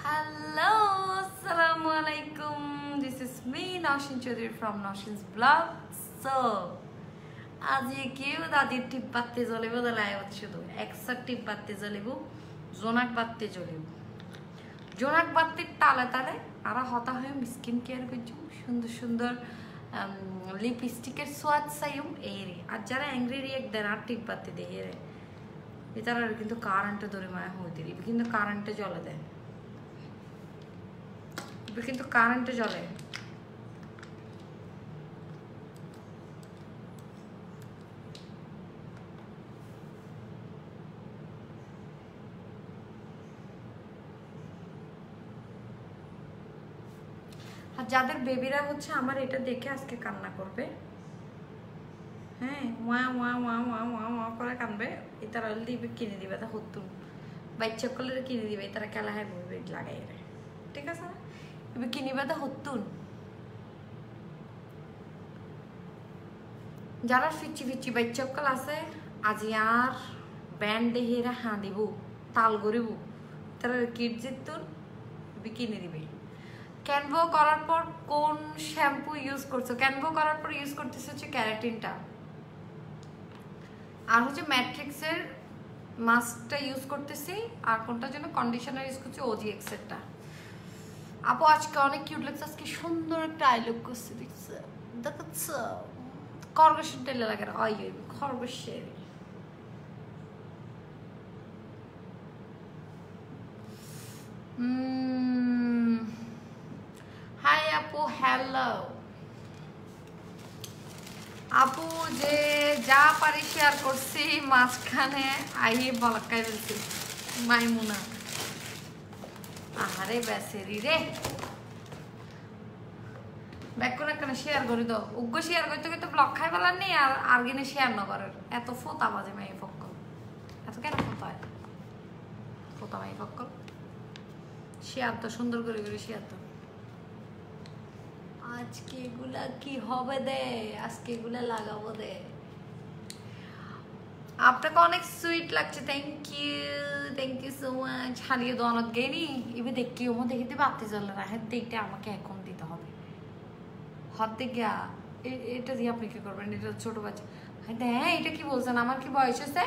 Hello, Assalamu alaikum. This is me, Naushin Chaudhary from Naushin's blog. So, আজি কেউ দাদির টিপ পাততে জ্বলিব লাইভত শুধু একসাথে টিপ পাততে জ্বলিব জোনাক পাততে জ্বলিব জোনাক পাততে তালে তালে আর হতা হয়ে স্কিন কেয়ার করছি সুন্দর সুন্দর লিপস্টিকের সোয়াদ চাইম এই রে আর যারা অ্যাংরি রিয়েক্ট দেন আর টিপ পাততে দেয় রে এটার কিন্তু কারেন্টে ধরে মায়া হইতে দিবি কিন্তু কারেন্টে জ্বলে দেয় কিন্তু কারেন্টে জ্বলে আর যাদের বেবিরা হচ্ছে আমার এটা দেখে আজকে কান্না করবে হ্যাঁ ওয়া ওয়া ওয়া ওয়া ওয়া ওয়া করে কানবে এটারা দিবে কিনে দিবে তা হতুন বাচ্চা কলের কিনে দিবে তারা খেলা হয় বলবে লাগাই রে ঠিক আছে না এবার কিনিবে তা হতুন যারা ফিচি ফিচি বাচ্চা কল আছে আজি আর ব্যান্ড দেহেরা হাঁ দিব তাল গরিব তারা কিট জিতুন কিনে দিবে ক্যানভো করার পর কোন শ্যাম্পু ইউজ করছো ক্যানভো করার পর ইউজ করতেছে হচ্ছে ক্যারাটিনটা আর হচ্ছে ম্যাট্রিক্সের মাস্কটা ইউজ করতেছি আর কোনটার জন্য কন্ডিশনার ইউজ করছি ওজিএক্স এরটা আপু আজকে অনেক কিউট লাগছে আজকে সুন্দর একটা আই লুক করছে দেখছে দেখাচ্ছ খরগোশের টেলে লাগে না ওই খরগোশের হাই আপু হ্যালো আপু যে যা পারি শেয়ার করছি মাঝখানে আইয়ে বলাকাই বলছি মাইমুনা আহারে বেসেরি রে ব্যাক কেন শেয়ার করি তো উগ্র শেয়ার করতে করতে ব্লক খাই ফেলার নেই আর আর্গিনে শেয়ার না করার এত ফোতা বাজে মাই ফক্কল এত কেন ফোতা হয় ফোতা মাই ফক্কল শেয়ার তো সুন্দর করে করে শেয়ার তো আজকে এগুলা কি হবে দে আজকে এগুলা লাগাবো দে আপনাকে অনেক সুইট লাগছে থ্যাংক ইউ সো মাচ হারিয়ে দোয়ানত গেনি এবার দেখি ওমো দেখে বাতি জ্বলে না হ্যাঁ দেখতে আমাকে এখন দিতে হবে হাতে গিয়া এটা দিয়ে আপনি কি করবেন এটা ছোট বাচ্চা হ্যাঁ এটা কি বলছেন আমার কি বয়স আছে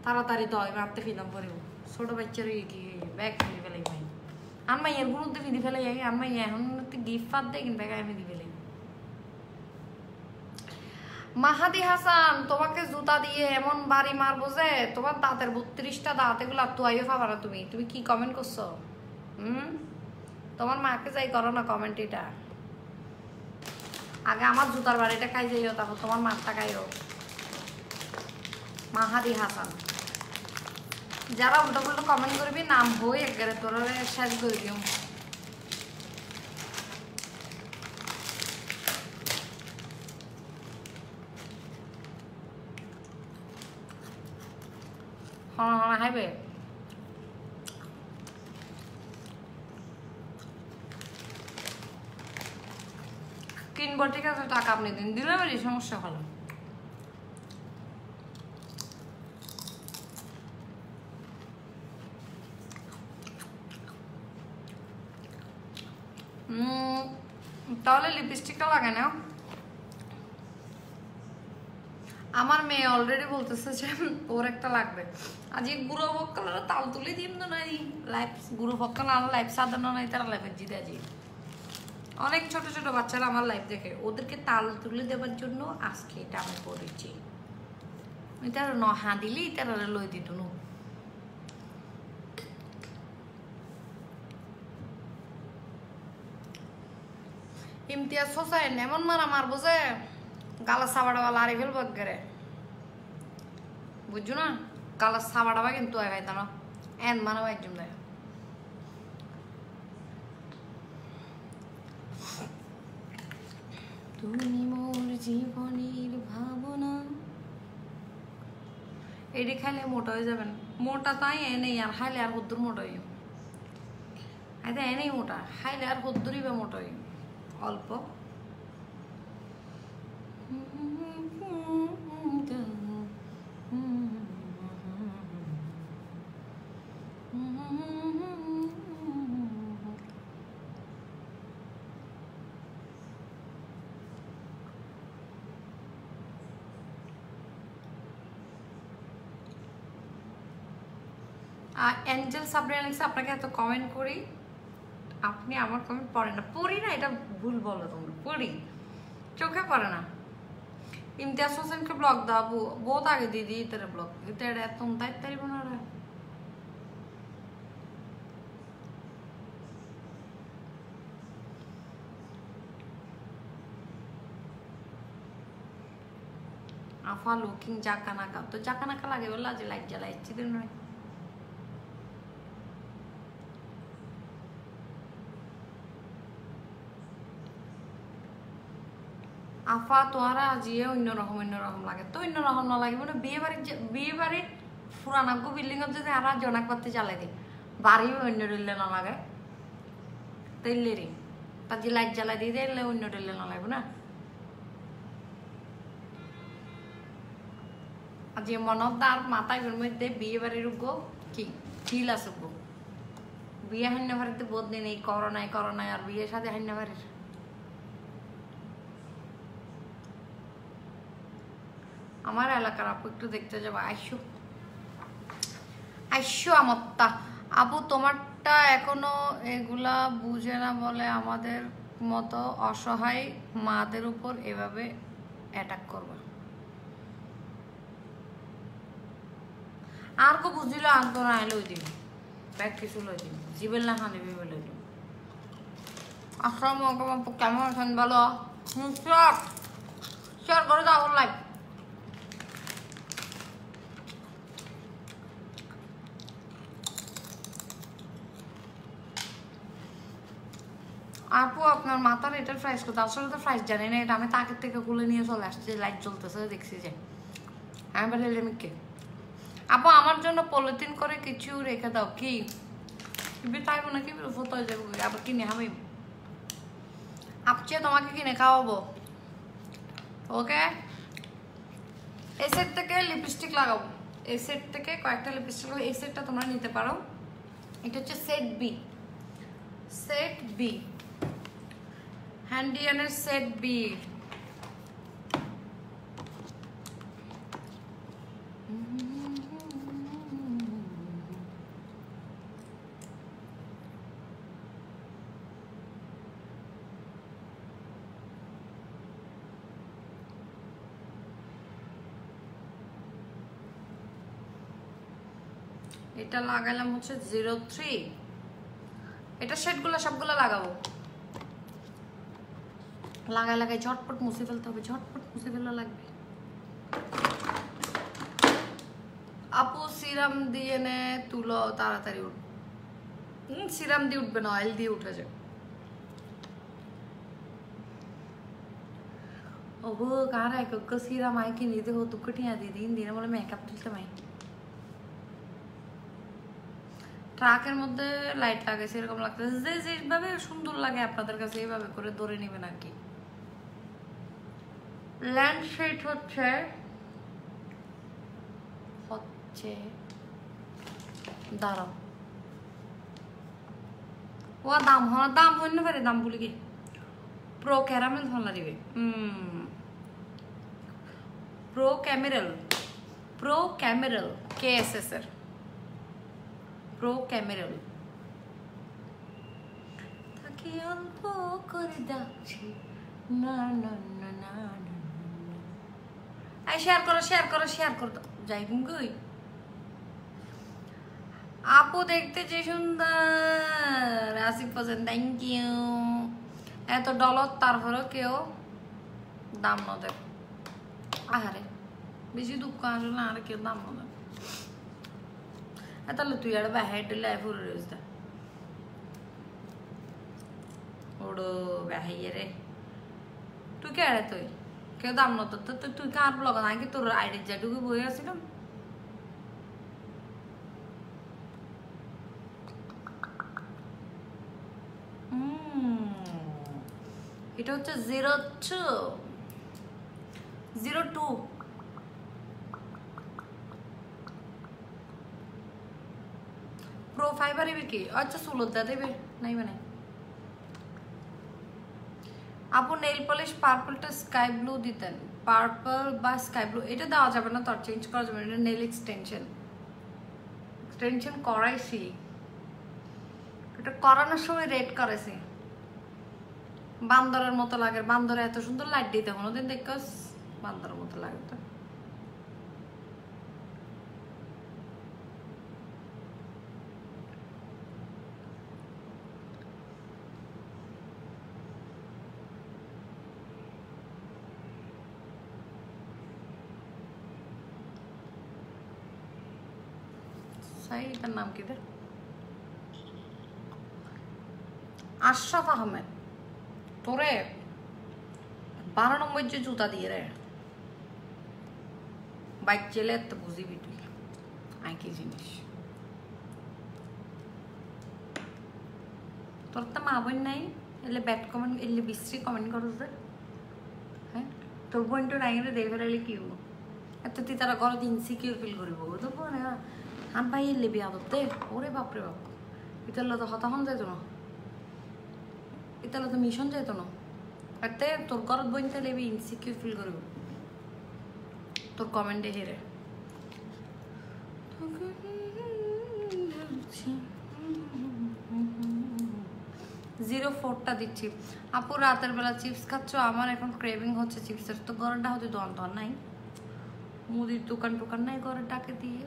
তাড়াতাড়ি তো আমি আপনি ফিলাম করিব ছোট বাচ্চার কি ব্যাগ ফেলে ফেলাই ভাই আমি এর গুলোতে ফিরে ফেলে যাই আমি এখন গিফট ফাত দেয় কিন্তু ব্যাগ আমি দিয়ে ফেলাই মাহাদি হাসান তোমাকে জুতা দিয়ে এমন বাড়ি মারবো যে তোমার দাঁতের 32টা দাঁত এগুলো তো আইও পাবা না তুমি কি কমেন্ট করছো তোমার মাকে যাই করো না কমেন্ট এটা আগে আমার জুতার বাড়িটা খাই যাইও তারপর তোমার মারটা খাইও মাহাদি হাসান যারা উল্টো পুল্টো কমেন্ট করবি নাম বই একবারে তোরা শেষ করে দিও হ্যাঁ হাইবে কিনবো ঠিক আছে টাকা আপনি দিন দিলে বেশি সমস্যা হলো তাহলে লিপস্টিকটা লাগাই না আমার মেয়ে অলরেডি বলতেছে যে ওর একটা লাগবে আজ এই গুঁড়ো বক্কাল তাল তুলে দিম তো নাই লাইফ গুঁড়ো বক্কাল আর লাইফ সাধারণ নাই তারা লাইফের জিতে আজি অনেক ছোট ছোট বাচ্চারা আমার লাইফ দেখে ওদেরকে তাল তুলে দেওয়ার জন্য আজকে এটা আমি করেছি এটা নহা দিলি তারা লই দিত নু ইমতিয়াজ হোসেন এমন মারা মারবো যে গালা সাবাড়াওয়ালা আরে ফেলবো একবারে বুঝছো না গালা সাবাড়াবা কিন্তু খাইতা না এন মানাবা একজন দেয় তুমি মোর জীবনের ভাবনা এটি খাইলে মোটা হয়ে যাবেন মোটা তাই এনেই আর খাইলে আর হদ্দুর মোটা হইম আইতা এনেই মোটা খাইলে আর হদ্দুরই বা মোটা হইম অল্প অ্যাঞ্জেল সাবরিনা লিখছে আপনাকে এত কমেন্ট করি আপনি আমার কমেন্ট পড়েন না। পড়ি না, এটা ভুল বলো তোমরা, পড়ি, চোখে পড়ে না। इम्तियाज हुसैन के ब्लॉग दा बहुत आगे दीदी तेरे ब्लॉग तेरे तुम तेरी बना रहा है। आफा लुकिंग जाका नाका तो जाका नाका लगे बोला आज लाइट जला इच्छी दिन में আফা তোরা আজিয়ে অন্যরকম লাগে তো অন্যরকম না লাগে মানে বিয়ে বাড়ির পুরানাগো বিল্ডিং যদি আর জনাক পাতি চালাই দিই বাড়ি অন্য রেলে না লাগে তেলে রে তাজি লাইট জ্বালাই দিয়ে দিলে অন্য রেলে না লাগবে না। আজ মনদার মাথায় মধ্যে বিয়ে বাড়ির গো কি ফিল আছে গো বিয়ে হান্য বাড়িতে বহুত দিন এই করোনায় আর বিয়ে সাথে হান্য বাড়ির আমার এলাকার আপু একটু দেখতে যাবো আইসো আমারটা আপু তোমারটা এখনো এগুলা বুঝে না বলে আমাদের মতো অসহায় মাদের উপর এভাবে অ্যাটাক করবা আর কো বুঝিল আনতো না লই দিন ব্যাগ কিছু লই দিন জিবেল না খানে বিবেল লই দিন। আসসালামু আলাইকুম আপু কেমন আছেন ভালো শেয়ার করে দাও লাইক আপু আপনার মাথার এটার প্রাইস কত আসলে তো প্রাইস জানি না এটা আমি তাকের থেকে খুলে নিয়ে চলে আসছি লাইট জ্বলতেছে দেখছি যে আমি বলি লেমিককে আপু আমার জন্য পলিথিন করে কিছু রেখে দাও কি তাই না কি ফটো হয়ে যাবো আবার কিনে আমি আপচে তোমাকে কিনে খাওয়াবো ওকে। এই সেট থেকে লিপস্টিক লাগাবো এই সেট থেকে কয়েকটা লিপস্টিক লাগাবো এই সেটটা তোমরা নিতে পারো এটা হচ্ছে সেট বি হ্যান্ডিয়ানের সেট বি এটা লাগালাম হচ্ছে 03 এটা শেডগুলো সবগুলো লাগাবো লাগাই ঝটপট মুছে ফেলতে হবে ঝটপট মুছে ফেলা লাগবে। আপু সিরাম দিয়ে নে তুলো তাড়াতাড়ি উঠ সিরাম দিয়ে উঠবে না অয়েল দিয়ে উঠে যায় ओहो कहाँ रहा है कुछ सीरा माई की नींद हो तू कटिया दीदी इन दिनों बोले मेकअप तुलते माई ট্রাকের মধ্যে লাইট লাগাইছে এরকম লাগতেছে যে যেভাবে সুন্দর লাগে আপনাদের কাছে এইভাবে করে ধরে নেবেন আর কি। ল্যান্ডশেড হচ্ছে দাঁড়াও ও দাম হইতে পারে দাম বলি কি প্রো ক্যারামেল ভালো দিবে প্রো ক্যামেরাল KSS এর প্রো ক্যামেরাল তাকে অল্প করে ডাকছি না না না না এই শেয়ার করো যাই গুই আপু দেখতে যে সুন্দর আসিফ হোসেন থ্যাংক ইউ এত ডলার তারপরেও কেউ দাম না দেয় আহারে বেশি দুঃখ আসলে আর কেউ দাম না দেয় তাহলে তুই আর হেড লাইফ রয়েছে ওড়ো বাহিয়ে রে তুই কে আরে তুই কেউ দাম না তো তুই কার ব্লগ নাকি তোর আইডি যেটুকু বই আসছিলাম এটা হচ্ছে 02 প্রো ফাইবার এবে কি আচ্ছা 16 দেবে নাই মানে আপু নেল পলিশ পার্পলটা স্কাই ব্লু দিতেন পার্পল বা স্কাই ব্লু এটা দেওয়া যাবে না তো চেঞ্জ করা যাবে এটা নেল এক্সটেনশন টেনশন করাইছি, এটা করানোর সময় রেড করেছি। বান্দরের মতো লাগে, বান্দরে এত সুন্দর লাইট দিতে কোনোদিন দেখস? বান্দরের মতো লাগে তো। তার নাম কি? আশরাফ আহমেদ, তোরে 12 নম্বর যে জুতা দিয়ে রে বাইক চেলে তো বুঝিবি তুই আই কি জিনিস। তোর তো মা বোন নাই, এলে ব্যাড কমেন্ট, এলে বিশ্রী কমেন্ট করো যে। হ্যাঁ, তোর বোনটা নাই রে দেখে ফেলাইলে কি হবো? এত তুই তারা ঘরে ইনসিকিউর ফিল করিব তো বোন। হান ভাই এলে বিয়া দে, ওরে বাপরে বাপ, ইতালে তো হতাহন যাইতো না, ইতালে তো মিশন যাইতো না। এতে তোর ঘরত বইন তাহলে ইনসিকিউর ফিল করব তোর কমেন্টে হেরে। 04টা দিচ্ছি। আপু রাতের বেলা চিপস খাচ্ছ, আমার এখন ক্রেভিং হচ্ছে চিপসের। তো ঘরটা হয়তো দন নাই, মুদির দোকান টোকান নাই ঘরের ডাকে দিয়ে।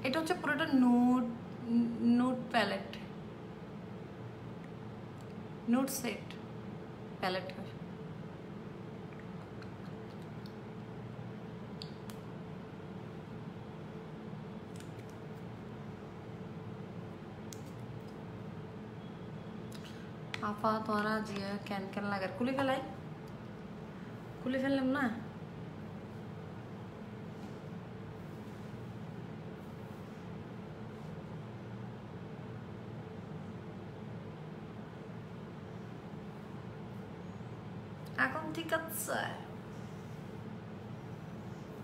এটা হচ্ছে পুরোটা nude palette, nude set palette. আপা তোরা জিয়া কেন কেন লাগে খুলে ফেলাই, খুলে ফেললাম না। এখন ঠিক আছে,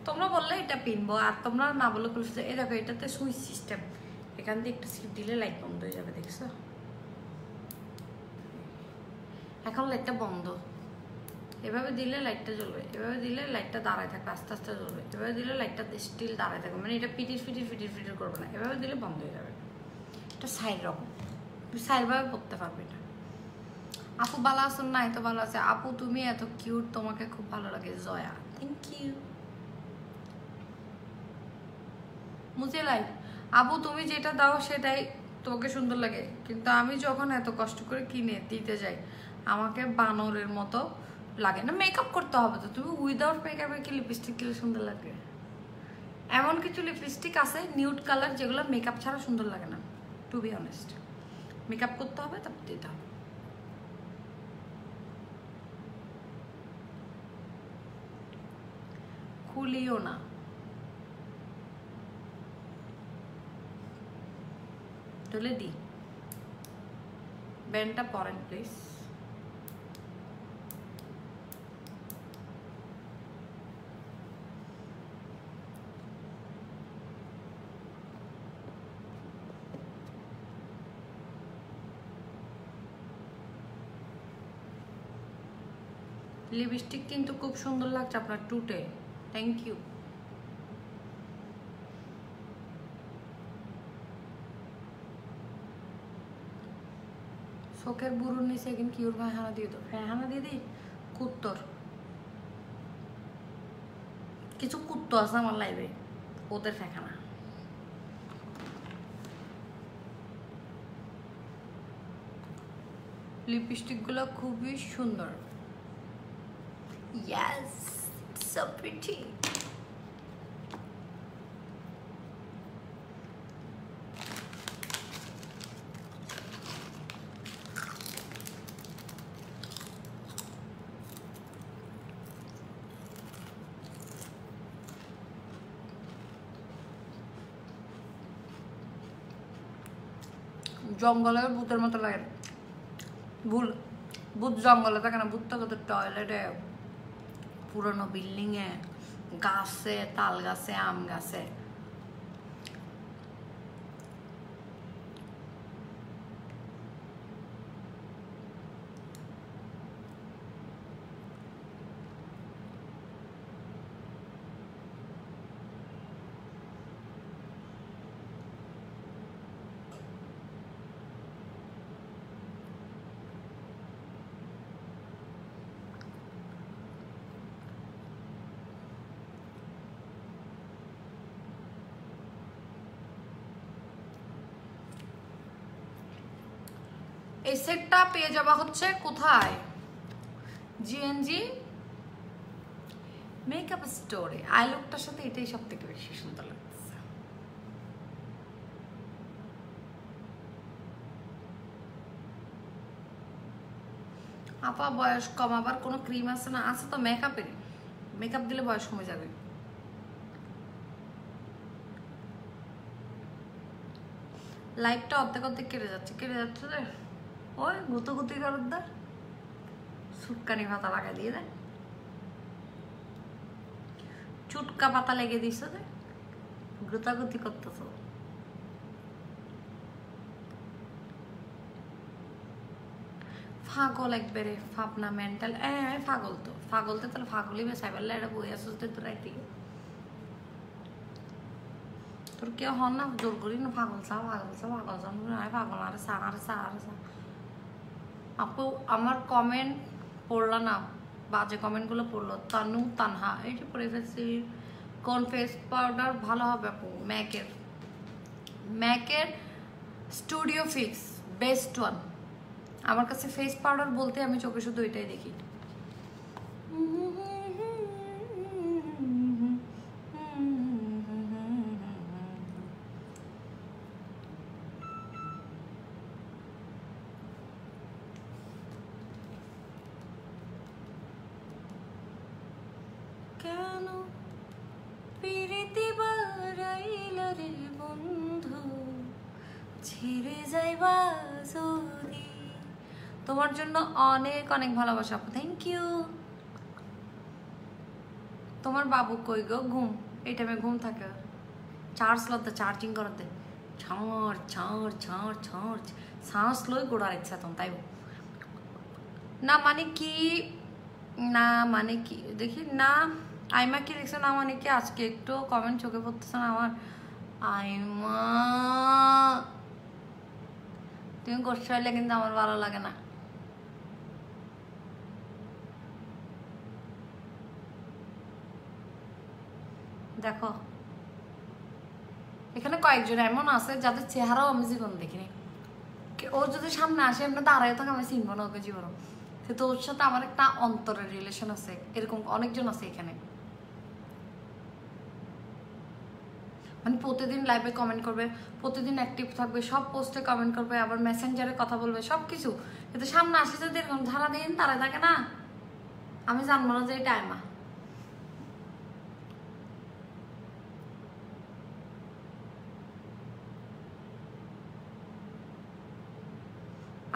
তোমরা বললে এটা পিনবো আর তোমরা না বললে খুলছে। এই দেখো এটাতে সুইচ সিস্টেম, এখান দিয়ে একটা স্লিপ দিলে লাইট বন্ধ হয়ে যাবে, দেখছো? এখন লাইটটা বন্ধ, এভাবে দিলে লাইটটা জ্বলবে, এভাবে দিলে লাইটটা দাঁড়ায় থাকবে, আস্তে আস্তে জ্বলবে, এভাবে দিলে লাইটটা স্টিল দাঁড়ায় থাকবে, মানে এটা পিটির ফিটির ফিটির ফিটির করবে না, এভাবে দিলে বন্ধ হয়ে যাবে। এটা সাইড রকম, সাইডভাবে পড়তে পারবে এটা। আপু ভালো আছেন? নাই তো ভালো আছে। আপু তুমি এত কিউট, তোমাকে খুব ভালো লাগে। Jaya, thank you. মুঝে লাইক আপু তুমি যেটা দাও সেটাই তোমাকে সুন্দর লাগে, কিন্তু আমি যখন এত কষ্ট করে কিনে দিতে যাই আমাকে বানরের মতো লাগে। না মেকআপ করতে হবে তো, তুমি উইদাউট মেকআপে কি লিপস্টিক দিলে সুন্দর লাগে? এমন কিছু লিপস্টিক আছে নিউড কালার যেগুলো মেকআপ ছাড়া সুন্দর লাগে না, টু বি অনেস্ট। মেকআপ করতে হবে তারপর দিতে হবে। খুলিও না, তুলে দি। ব্যান্ডটা পরেন প্লিজ। লিপস্টিক কিন্তু খুব সুন্দর লাগছে আপনার টুটে, থ্যাংক ইউ। চোখের বুড়োর নিচে একদিন কিউর ফ্যাহানা দিয়ে দো, ফ্যাহানা দিয়ে দিই। কুত্তর কিছু কুত্তো আছে আমার লাইভে, ওদের ফ্যাখানা। লিপস্টিক গুলো খুবই সুন্দর। Yes, so pretty. জঙ্গলের ভূতের মতো লাগে। ভূত জঙ্গলে থাকে না, ভূত থাকে তো টয়লেটে, পুরনো বিল্ডিং এ, গাছে, তাল গাছে, আম গাছে। এই সেটটা পেয়ে যাওয়া হচ্ছে কোথায়? জিএনজি মেকআপ স্টোরে। আই লুকটার সাথে এটাই সব থেকে বেশি সুন্দর লাগছে। আপা বয়স কমাবার কোনো ক্রিম আছে না? আছে তো মেকআপের, মেকআপ দিলে বয়স কমে যাবে। লাইটটা অর্ধেক অর্ধেক কেটে যাচ্ছে রে। ওই গুতুগুতি করদার সুটকানি পাতা লাগাই দিয়ে দেয়, চুটকা পাতা লেগে দিস রে, গুতাগুতি করতেছ। ফাগল একবারে, ফাপনা মেন্টাল। ফাগল তো ফাগলতে তাহলে ফাগলই বেসাই পারলে এটা বই আসতে তো রাইতে তোর কেউ হন না জোর করি না পাগল চা পাগল আরে চা আপু আমার কমেন্ট পড়লো না, বাজে কমেন্টগুলো পড়লো। তানু তানহা এইটা পড়ে ফেলছি। কোন ফেস পাউডার ভালো হবে আপু? ম্যাকের স্টুডিও ফিক্স বেস্ট ওয়ান। আমার কাছে ফেস পাউডার বলতে আমি চোখে শুধু ওইটাই দেখি। তোমার জন্য অনেক অনেক ভালোবাসা আপু, থ্যাংক ইউ। তোমার বাবু কই গো? ঘুম এই টাইমে ঘুম থাকে? চার্জ লতে চার্জিং করতে ছাড় ছাড় ছাড় ছাড় শ্বাস লই গোড়ার ইচ্ছা তোমার, তাই না? মানে কি না মানে কি দেখি না। আইমা কি দেখছো না মানে কি? আজকে একটু কমেন্ট চোখে পড়তেছে না আমার। আইমা তুমি গোসা হইলে কিন্তু আমার ভালো লাগে না। দেখো এখানে কয়েকজন এমন আছে যাদের চেহারাও আমি জীবন দেখিনি। ও যদি সামনে আসে এমনি দাঁড়ায় থাকে আমি চিনবো না ওকে জীবন। কিন্তু ওর সাথে আমার একটা অন্তরের রিলেশন আছে, এরকম অনেকজন আছে এখানে। মানে প্রতিদিন লাইভে কমেন্ট করবে, প্রতিদিন অ্যাক্টিভ থাকবে, সব পোস্টে কমেন্ট করবে, আবার মেসেঞ্জারে কথা বলবে, সব কিছু। কিন্তু সামনে আসে যদি এরকম সারাদিন দাঁড়ায় থাকে না, আমি জানবো না যে এটা আইমা।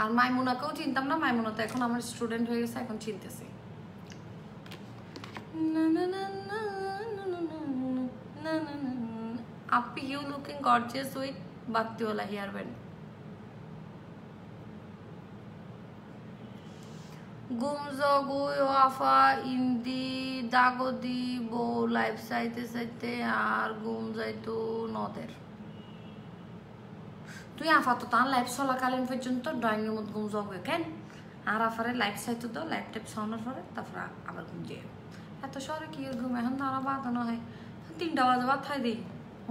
আর মাইমুনাকেও চিনতাম না, মাইমুনা তো এখন আমার স্টুডেন্ট হয়ে গেছে, এখন চিনতেছি। আপি ইউ লুকিং গর্জিয়াস উইথ বাত্তিওয়ালা হেয়ার ব্যান্ড। গুমজগু ওয়াফা ইন্দি দাগদি বউ লাইফ চাইতে চাইতে আর গুম যাইতো নদের। তুই আপাতত তার লাইফ চলাকালীন পর্যন্ত ড্রয়িং রুমত ঘুম যাবে কেন? আর আফারে লাইফ চাইতো তো লাইফ টাইপ চাওয়ানোর পরে তারপরে আবার ঘুম যাই। এত শহরে কি ঘুম এখন তো আরো বাঁধানো হয় 3টা বাজে ভাত খাই দিই।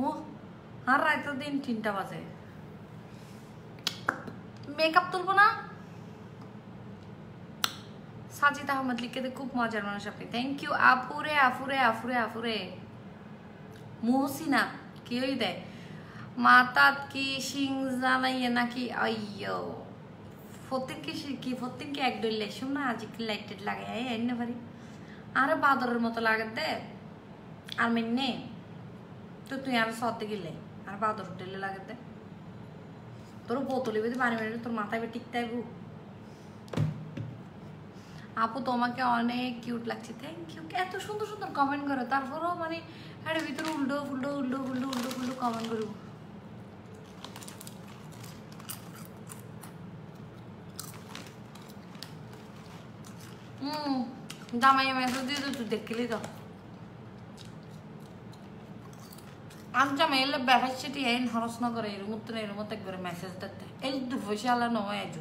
ও আর রাত দিন 3টা বাজে মেকআপ তুলবো না। সাজিদ আহমদ লিখে দে খুব মজার মানুষ আপনি, থ্যাংক ইউ আপুরে আফুরে আফুরে আফুরে। মুহসিনা কেউই দেয় মাতাত কি শিং জানাইয়ে নাকি? আইয়ো ফতিন কি ফতিন কি এক ডইলে শুন না আজ কি লাইট টাইট লাগাই আইনে পারি। আরে বাদরের মতো লাগে দে আর মেনে তো তুই আর সদ্দে গেলে আর বাদর ডইলে লাগে দে তোর বোতলে বেঁধে পানি মেরে তোর মাথায় বে টিকতে আইবু। আপু তোমাকে অনেক কিউট লাগছে, থ্যাংক ইউ। এত সুন্দর সুন্দর কমেন্ট করো, তারপরেও মানে এর ভিতরে উল্টো ফুল্টো উল্টো ফুল্টো উল্টো ফুল্টো কমেন্ট করবো। জামাইয়া মেসেজ দিয়ে তো তুই দেখলি তো আমি জামাই এলে বেড়াচ্ছি এই হরস না করে এর মতো না এর মতো একবারে মেসেজ দেখতে এই দুপয়সা আলা নয় আজ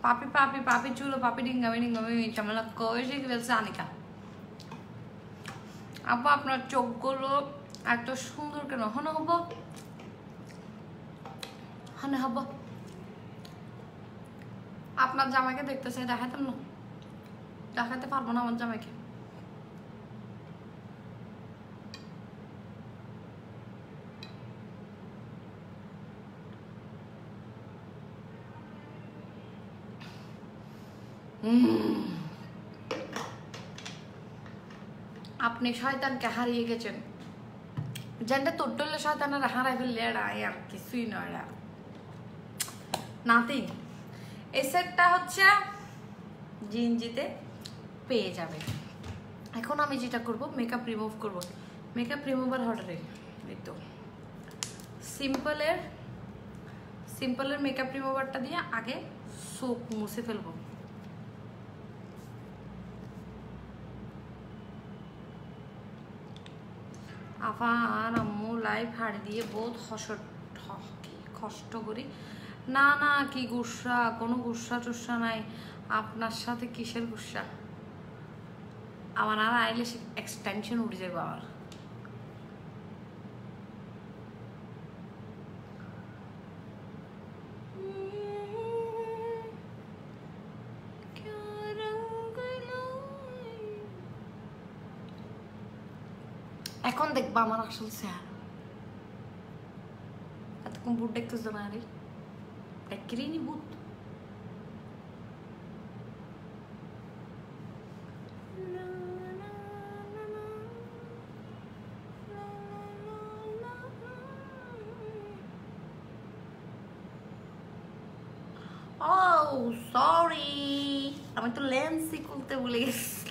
পাপি পাপি পাপি চুলো পাপি ডিঙ্গামি ডিঙ্গামি ঝামেলা কয়েছে কি বলছে আনিকা। আপু আপনার চোখগুলো এত সুন্দর কেন? হনে হব হনে হব আপনার জামাইকে দেখতে চাই, দেখাতেন না? দেখাতে পারবো না আমার জামাইকে। আপনি শয়তানকে হারিয়ে গেছেন, যেটা তোর টলে শয়তানের হারাই ফেললে এরা আর কিছুই নয়, এরা নাথিং। এই সেটটা হচ্ছে জিনজিতে পেয়ে যাবে। এখন আমি যেটা করব, মেকআপ রিমুভ করব। মেকআপ রিমুভার অর্ডারে এই তো সিম্পলের মেকআপ রিমুভারটা দিয়ে আগে সোপ মুছে ফেলবো। আফা আর আম্মু লাইভ হাড়ি দিয়ে বহুত কষ্ট করি। না না, কি গুসা, কোনো গুসা টুসা নাই। আপনার সাথে কিসের গুসা? আমার আর আইলে এক্সটেনশন উঠে যাবে আবার। এখন দেখবা আমার আসল চেহারা। এতক্ষণ বুট দেখতেছ না? আরে দেখলেই বুট। সরি, আমি তো লেন্সই খুলতে ভুলে গেছি।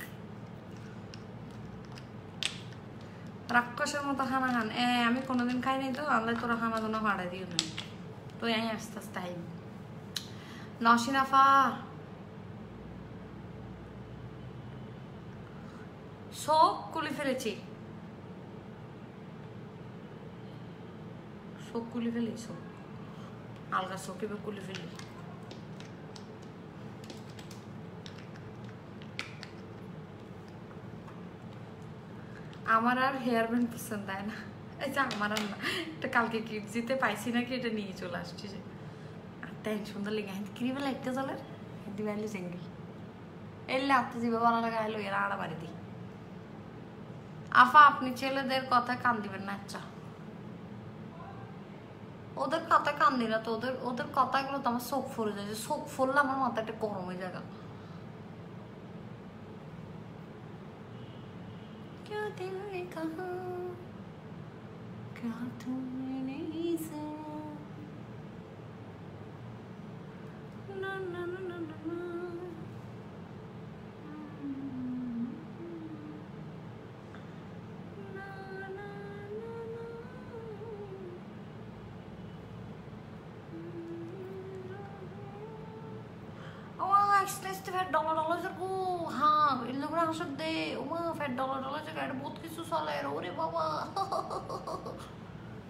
রাক্ষসের মতো খানা খান। আমি কোনোদিন খাইনি তো, আল্লাহ তোরা খানা দানা ভাড়া দিও না তো। আস্তে আস্তে আই নসিনাফা শোক কুলি ফেলেছি, শোক কুলি ফেলি, শোক আলগা শোক এবার কুলি ফেলি। আমার আর হেয়ার ব্যান্ড পছন্দ হয় না। আচ্ছা আমার আর না, এটা কালকে কিট জিতে পাইছি নাকি, এটা নিয়ে চলে আসছি। যে আর তাই সুন্দর লেগে ক্রিমের লাইটটা চলে দিবাইলি চেঙ্গি এলে আত্ম জিবে বলা লাগা এলো এরা আড়া বাড়ি দিই। আফা আপনি ছেলেদের কথা কান দিবেন না। আচ্ছা ওদের কথা কান দি না তো, ওদের কথাগুলো তো আমার চোখ ফুলে যায়। চোখ ফুললে আমার মাথাটা গরম হয়ে যায়। क्या दिल ने कहा, क्या तुमने नहीं सुना, ना ना ना ना ना ना।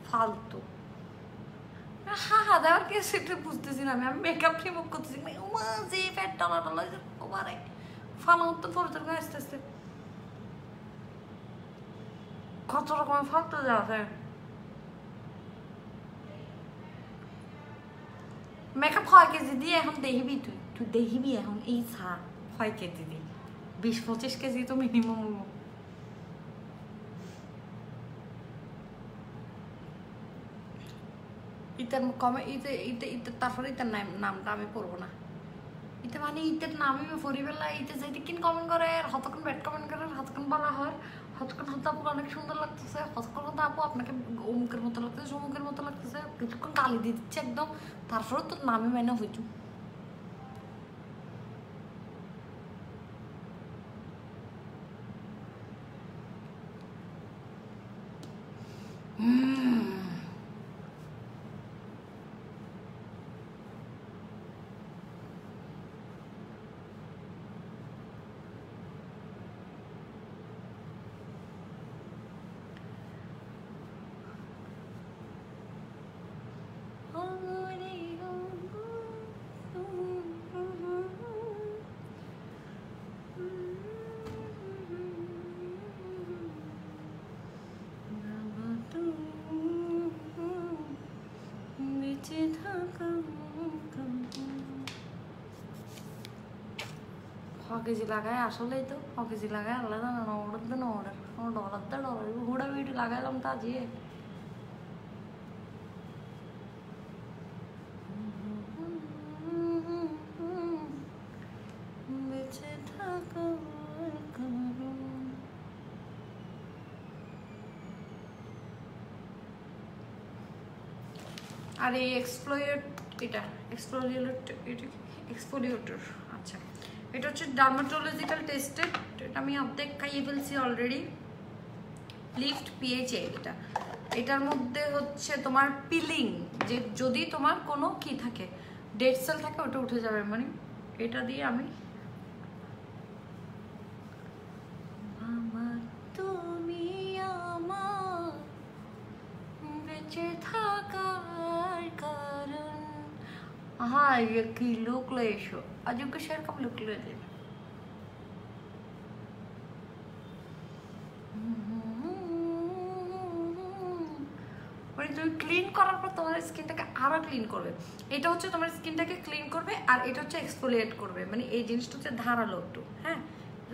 ফালতু দেওয়ার কি সেটা বুঝতেছি না। আমি মেকআপ রিমুভ করতেছি, যে ফ্যাট ডলার ডলার ওমারে ফালা উত্তর পরিচয় করে আস্তে আস্তে কত রকমের ফালতু যাচ্ছে। মেকআপ 6 কেজি দিয়ে এখন দেখবি, তুই দেখবি এখন এই ছা 6 কেজি দিয়ে 20-25 কেজি তো মিনিমাম। ইতার কমে তারপরে ইতার নামটা আমি পড়বো না। ইতে মানে ইতের নামই পড়ি বেলা ইতে যেটি কিন কমেন্ট করে, হতক্ষণ ব্যাড কমেন্ট করে, হতক্ষণ বলা হয়, হতক্ষণ হতে আপু অনেক সুন্দর লাগতেছে, হতক্ষণ হতে আপু আপনাকে অমুকের মতো লাগতেছে, অমুকের মতো লাগতেছে, কিছুক্ষণ গালি দিয়ে দিচ্ছে একদম। তারপরে তোর নামই মেনে হইছু। কেজি লাগাই আসলেই তো কেজি লাগাই আল্লাহ জানা না অর্ডার দেন অর্ডার ডলার দে ডলার হুড়া বিড়ি লাগাইলাম তা দিয়ে বেঁচে থাকার কারণ আর এই এক্সফোলিয়েটর আচ্ছা এটা হচ্ছে ডার্মাটোলজিক্যাল টেস্টেড এটা আমি অর্ধেক খাইয়ে ফেলছি অলরেডি লিফট পিএইচ এটার মধ্যে হচ্ছে তোমার পিলিং যে যদি তোমার কোনো কি থাকে ডেড সেল থাকে ওটা উঠে যাবে মানে এটা দিয়ে আমি তুমি আমার বেঁচে থাকার কারণ हाँ ये की लुक ले शो अजू के शेयर कब लुक ले दे মানে তুমি ক্লিন করার পর তোমার স্কিনটাকে আরো ক্লিন করবে এটা হচ্ছে তোমার স্কিনটাকে ক্লিন করবে আর এটা হচ্ছে এক্সফোলিয়েট করবে মানে এই জিনিসটা হচ্ছে ধারালো একটু হ্যাঁ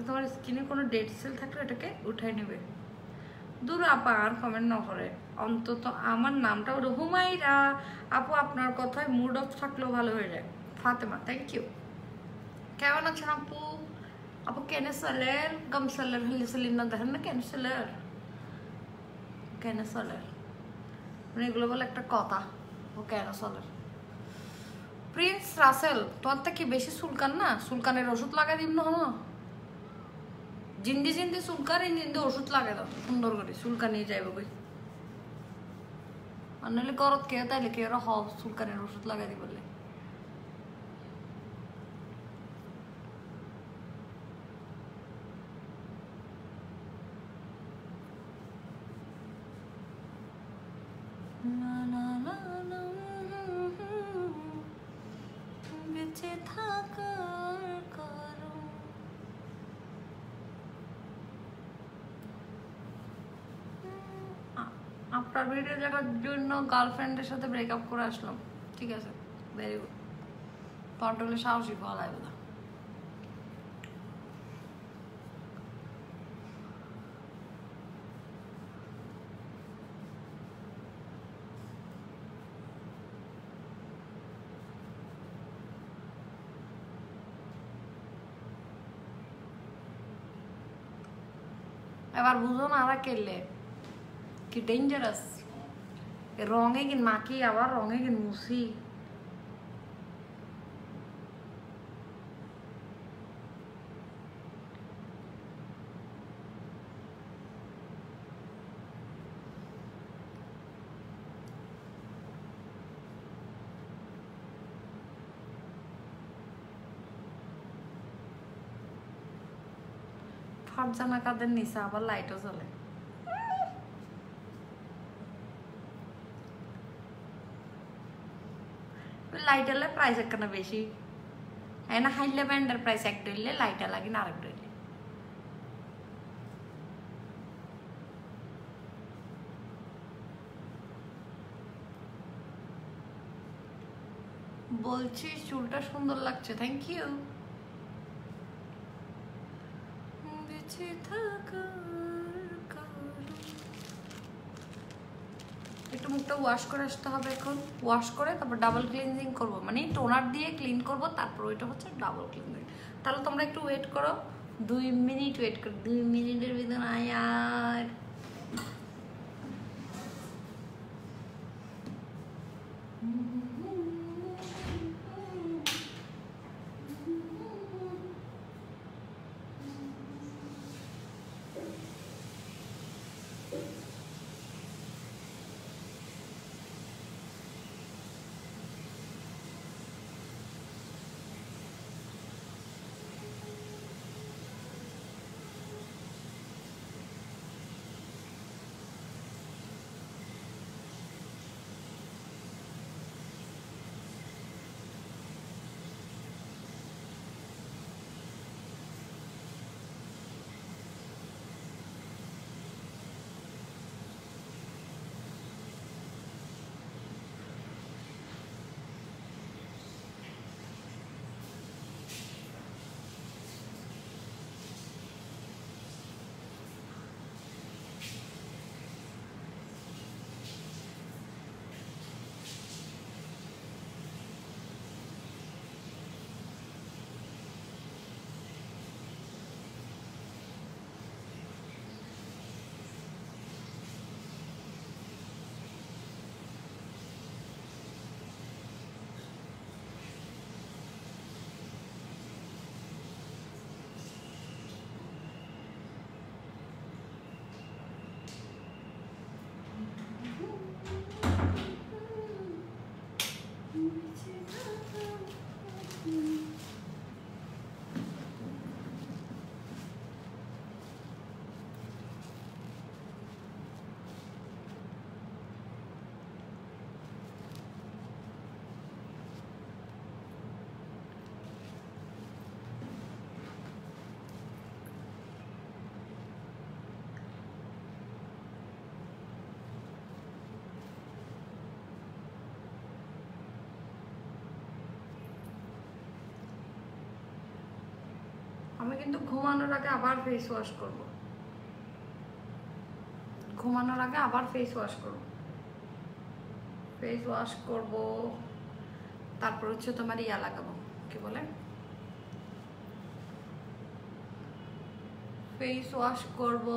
তোমার স্কিনে কোনো ডেড সেল থাকলে এটাকে উঠাই নেবে দূর আপা আর কমেন্ট না করে অন্তত আমার নামটা ওটা হুমাইরা আপু আপনার কথায় মুড অফ থাকলেও ভালো হয়ে যায় ফাতেমা থ্যাংক ইউ কেমন আছেন আপু আপু কেনে সালের গম সালের হলে সালিন না দেখেন না কেনে সালের মানে এগুলো বলে একটা কথা ও কেন সালের প্রিন্স রাসেল তোমার তো কি বেশি চুলকান না চুলকানের ওষুধ লাগাই দিব না হলো জিন্দি জিন্দি চুলকানি জিন্দি ওষুধ লাগে দাও সুন্দর করে চুলকানি যাইব কই আর নাহলে গরত কে তাইলে কে ওরা হব চুলকানির ওষুধ লাগাই দি বলে বেঁচে থাকার কারণ আপনার ভিডিও দেখার জন্য গার্লফ্রেন্ডের সাথে ব্রেকআপ করে আসলাম ঠিক আছে ভেরি গুড কন্ট্রোলে সাহসী পাওয়া লাগবে না এবার বুঝো না আরা কেলে কি ডেঞ্জারাস রঙে কিন মাখি আবার রঙে কিন মুছি ফারজানা কাদের নিচে আবার লাইটও জ্বলে লাইট এলে প্রাইস একখানা বেশি না হাইলে ব্যান্ডের প্রাইস এক ডইলে লাইট লাগে না আরেক ডইলে বলছি চুলটা সুন্দর লাগছে থ্যাংক ইউ বেঁচে থাকার কারণ একটু মুখটা ওয়াশ করে আসতে হবে এখন ওয়াশ করে তারপর ডাবল ক্লিনজিং করব মানে টোনার দিয়ে ক্লিন করব তারপর ওইটা হচ্ছে ডাবল ক্লিনজিং তাহলে তোমরা একটু ওয়েট করো 2 মিনিট ওয়েট করো 2 মিনিটের ভিতরে আয়ার আমি কিন্তু ঘুমানোর আগে আবার ফেস ওয়াশ করব, ঘুমানোর আগে আবার ফেস ওয়াশ করব, ফেস ওয়াশ করব। তারপর হচ্ছে তোমার ইয়া লাগাবো, কি বলে, ফেস ওয়াশ করব,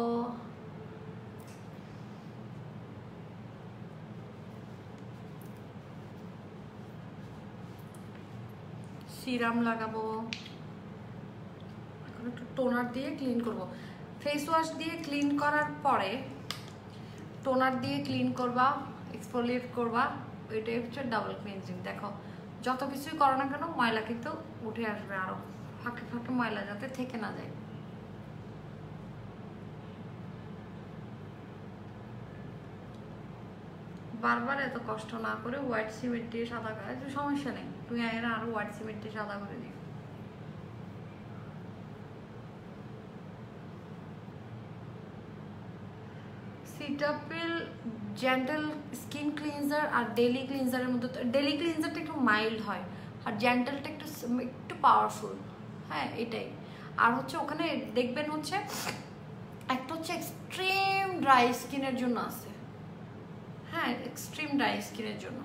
সিরাম লাগাবো, এখন একটু টোনার দিয়ে ক্লিন করব। ফেস ওয়াশ দিয়ে ক্লিন করার পরে টোনার দিয়ে ক্লিন করবা, এক্সফোলিয়েট করবা, ওইটাই হচ্ছে ডাবল ক্লিনজিং। দেখো যত কিছুই করো না কেন ময়লা কিন্তু উঠে আসবে, আরো ফাঁকে ফাঁকে ময়লা যাতে থেকে না যায়। বারবার এত কষ্ট না করে হোয়াইট সিমেন্ট দিয়ে সাদা করে, সমস্যা নেই, তুমি আরো হোয়াইট সিমেন্ট দিয়ে সাদা করে দিও। সিটাপিল জেন্টাল স্কিন ক্লিনজার আর ডেলি ক্লিনজারের মধ্যে, ডেলি ক্লিনজারটা একটু মাইল্ড হয় আর জেন্টালটা একটু একটু পাওয়ারফুল। হ্যাঁ এটাই। আর হচ্ছে ওখানে দেখবেন হচ্ছে একটা হচ্ছে এক্সট্রিম ড্রাই স্কিনের জন্য আছে, হ্যাঁ এক্সট্রিম ড্রাই স্কিনের জন্য।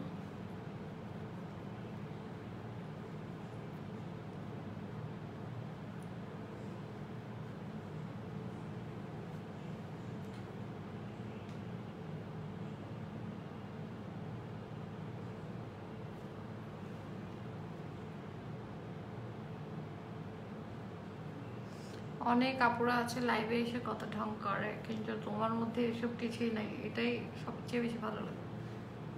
অনেক আপুরা আছে লাইভে এসে কত ঢং করে, কিন্তু তোমার মধ্যে এসব কিছুই নাই, এটাই সবচেয়ে বেশি ভালো লাগে।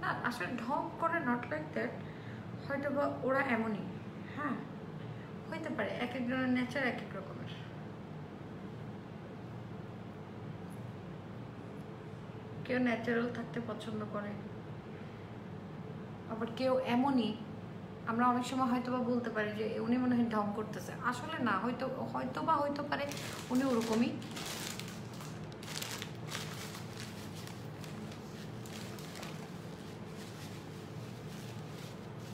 না আসলে ঢং করে নট লাইক দ্যাট, হয়তো বা ওরা এমনই, হ্যাঁ হইতে পারে, এক একজনের নেচার এক এক রকমের। কেউ ন্যাচারাল থাকতে পছন্দ করে, আবার কেউ এমনই, আমরা অনেক সময় হয়তো বা বলতে পারি যে উনি মনে হয় ঢং করতেছে, আসলে না, হয়তো হয়তো বা হইতে পারে উনি ওরকমই।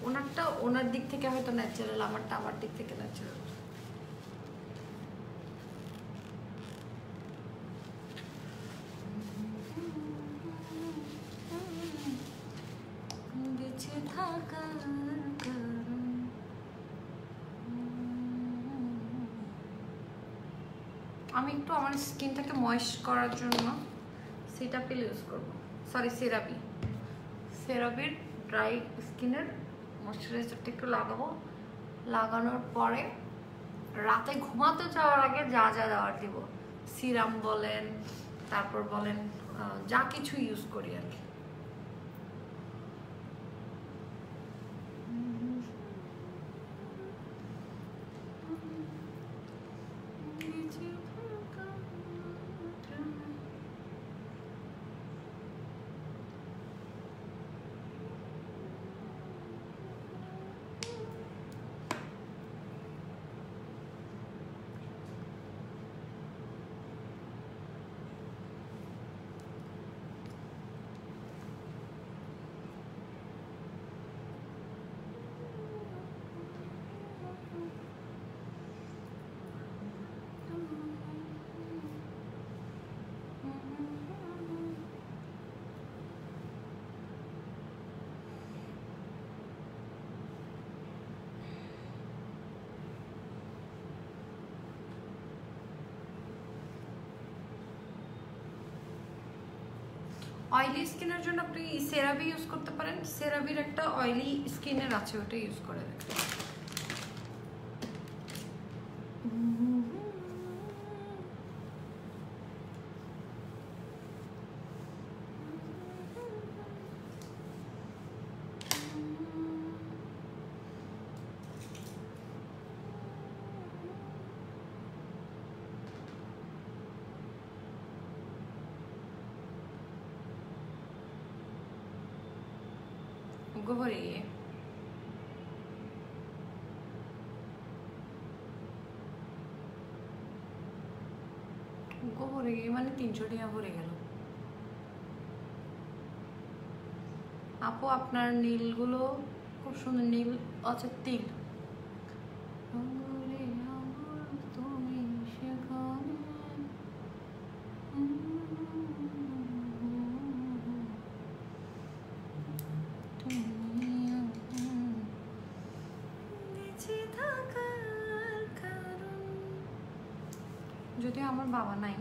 ওনারটা ওনার দিক থেকে হয়তো ন্যাচারাল, আমারটা আমার দিক থেকে ন্যাচারাল। বেঁচে থাকার আমি একটু আমার স্কিনটাকে ময়েস্ট করার জন্য সিটাপিল ইউজ করব, সরি সেরাবি, সেরাবির ড্রাই স্কিনের ময়শ্চারাইজারটা একটু লাগাবো। লাগানোর পরে রাতে ঘুমাতে যাওয়ার আগে যা যা দেওয়ার দিব, সিরাম বলেন, তারপর বলেন যা কিছু ইউজ করি আর কি। অয়েলি স্কিনের জন্য আপনি সেরাভি ইউজ করতে পারেন, সেরাভির একটা অয়েলি স্কিনের আছে, ওটা ইউজ করে দেখবেন। গোবরে গোবরে মানে 300 টাকা ভরে গেল। আপু আপনার নীলগুলো খুব সুন্দর, নীল আছে তিল। তুমি যদিও আমার বাবা নাই।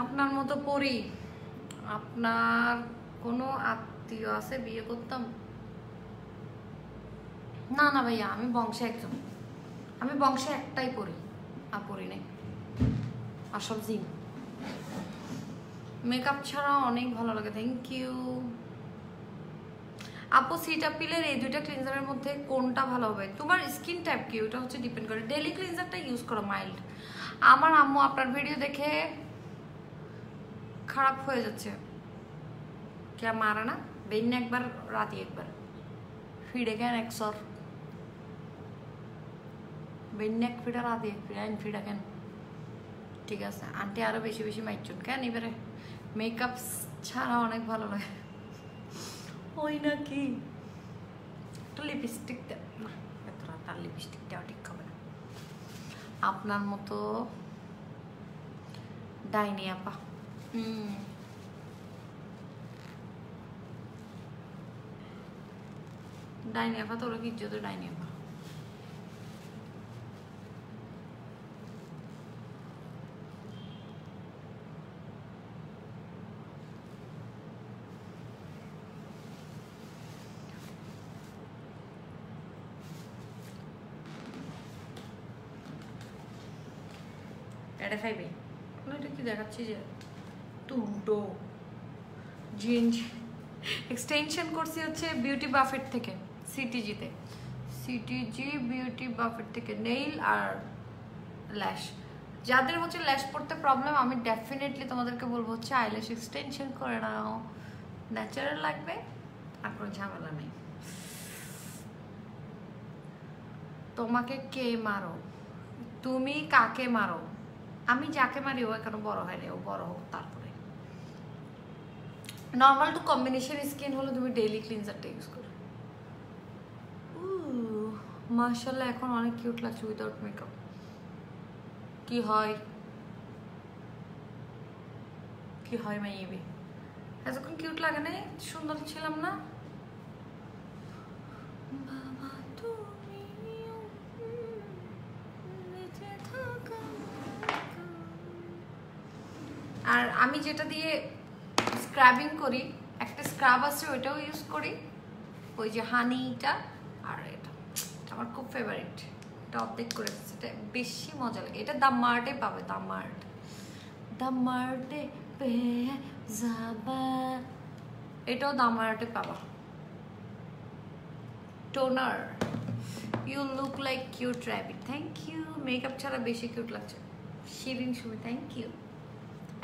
আপনার মতো পড়ি, আপনার কোনো আত্মীয় আছে বিয়ে করতাম? না না ভাইয়া, আমি বংশে একজন, আমি বংশে একটাই পড়ি, আর পড়ি নেই আসল জিম। মেকআপ ছাড়া অনেক ভালো লাগে। থ্যাংক ইউ আপু। সিটাপিলের এই দুইটা ক্লিনজারের মধ্যে কোনটা ভালো হবে? তোমার স্কিন টাইপ কি, ওটা হচ্ছে ডিপেন্ড করে। ডেলি ক্লিনজারটা ইউজ করো মাইল্ড। আমার আম্মু আপনার ভিডিও দেখে খারাপ হয়ে যাচ্ছে। কে মারা না বেন একবার রাতে একবার ফিডে কেন একশোর বেন এক ফিডা রাতে এক ফিডা ফিডা কেন? ঠিক আছে আন্টি, আরো বেশি বেশি মাইচুন কেন এবারে? মেকআপ ছাড়া অনেক ভালো লাগে। ওই নাকি একটু লিপস্টিক দেয় না, এত রাত আর লিপস্টিক দেওয়া ঠিক হবে না। আপনার মতো ডাইনি আপা। ডাইনি আপা তো ওরা কি ইজ্জত ডাইনি আপা। এটা খাইবে এটা কি দেখাচ্ছি যে টুটো জিন্স এক্সটেনশন করছি হচ্ছে বিউটি বাফেট থেকে, সিটিজিতে, সিটিজি বিউটি বাফেট থেকে নেইল আর ল্যাশ। যাদের হচ্ছে ল্যাশ পড়তে প্রবলেম, আমি ডেফিনেটলি তোমাদেরকে বলবো হচ্ছে আইল্যাশ এক্সটেনশন করে নাও, ন্যাচারাল লাগবে আর কোনো ঝামেলা নেই। তোমাকে কে মারো? তুমি কাকে মারো? আমি যাকে মারি ও এখনো বড় হয়নি, ও বড় হোক তারপরে। নর্মাল টু কম্বিনেশন স্কিন হলো তুমি ডেইলি ক্লিনজারটা ইউজ করো। মাশাআল্লাহ এখন অনেক কিউট লাগছে উইদাউট মেকআপ। কি হয় কি হয় মাইবি এতক্ষণ কিউট লাগে না? সুন্দর ছিলাম না? বাবা তুমি আর আমি যেটা দিয়ে স্ক্রাবিং করি, একটা স্ক্রাব আছে ওইটাও ইউজ করি, ওই যে হানিটা। আর এটা আমার খুব ফেভারিট, এটা অর্ধেক করে দিচ্ছে, এটা বেশি মজা লাগে। এটা দ্য মার্টে পাবে, দ্য মার্ট, দ্য মার্টে পেয়ে যাবা, এটাও দ্য মার্টে পাবা। Toner, you look like cute rabbit. Thank you. Makeup ছাড়া বেশি কিউট লাগছে। Shirin Sumi, thank you.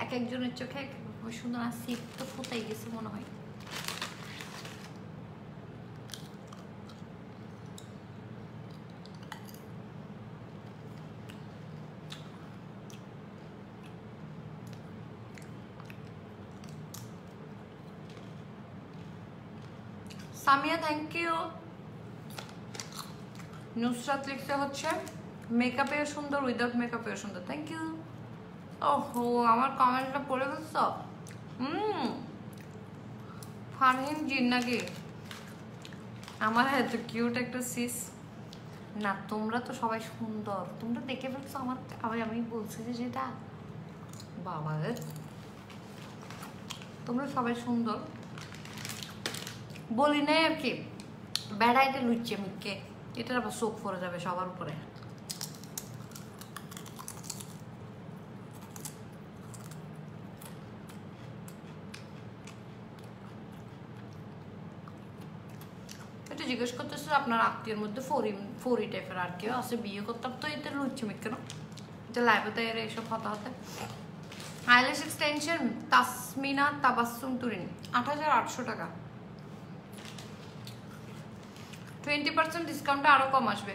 এক একজনের চোখে এক সুন্দর। আর সিপ তো ফুটাই গেছে মনে হয়। Samia thank you. নুসরাত লিখতে হচ্ছে মেকআপেও সুন্দর, উইদাউট মেকআপেও সুন্দর। Thank you. ওহো আমার কমেন্টটা পড়ে গেছ। ফারহিন জিন নাকি? আমার এত কিউট একটা সিস না। তোমরা তো সবাই সুন্দর, তোমরা দেখে ফেলছো আমার। আবার আমি বলছি যে যেটা বাবাদের, তোমরা সবাই সুন্দর বলি নাই আর কি। বেড়াইতে লুচ্ছে মিকে, এটার আবার চোখ পড়ে যাবে সবার উপরে। এটা জিজ্ঞেস করতেছে আপনার আত্মীয়ের মধ্যে ফোরি টাইপের আর কেউ আছে বিয়ে করতাম, তো এতে লুচ্ছে মিক কেন? এটা লাইভে তো এর এইসব হতে হতে। আইল্যাশ এক্সটেনশন তাসমিনা তাবাসসুম তুরিন ৮৮০০ টাকা। 20% ডিসকাউন্টে আরো কম আসবে।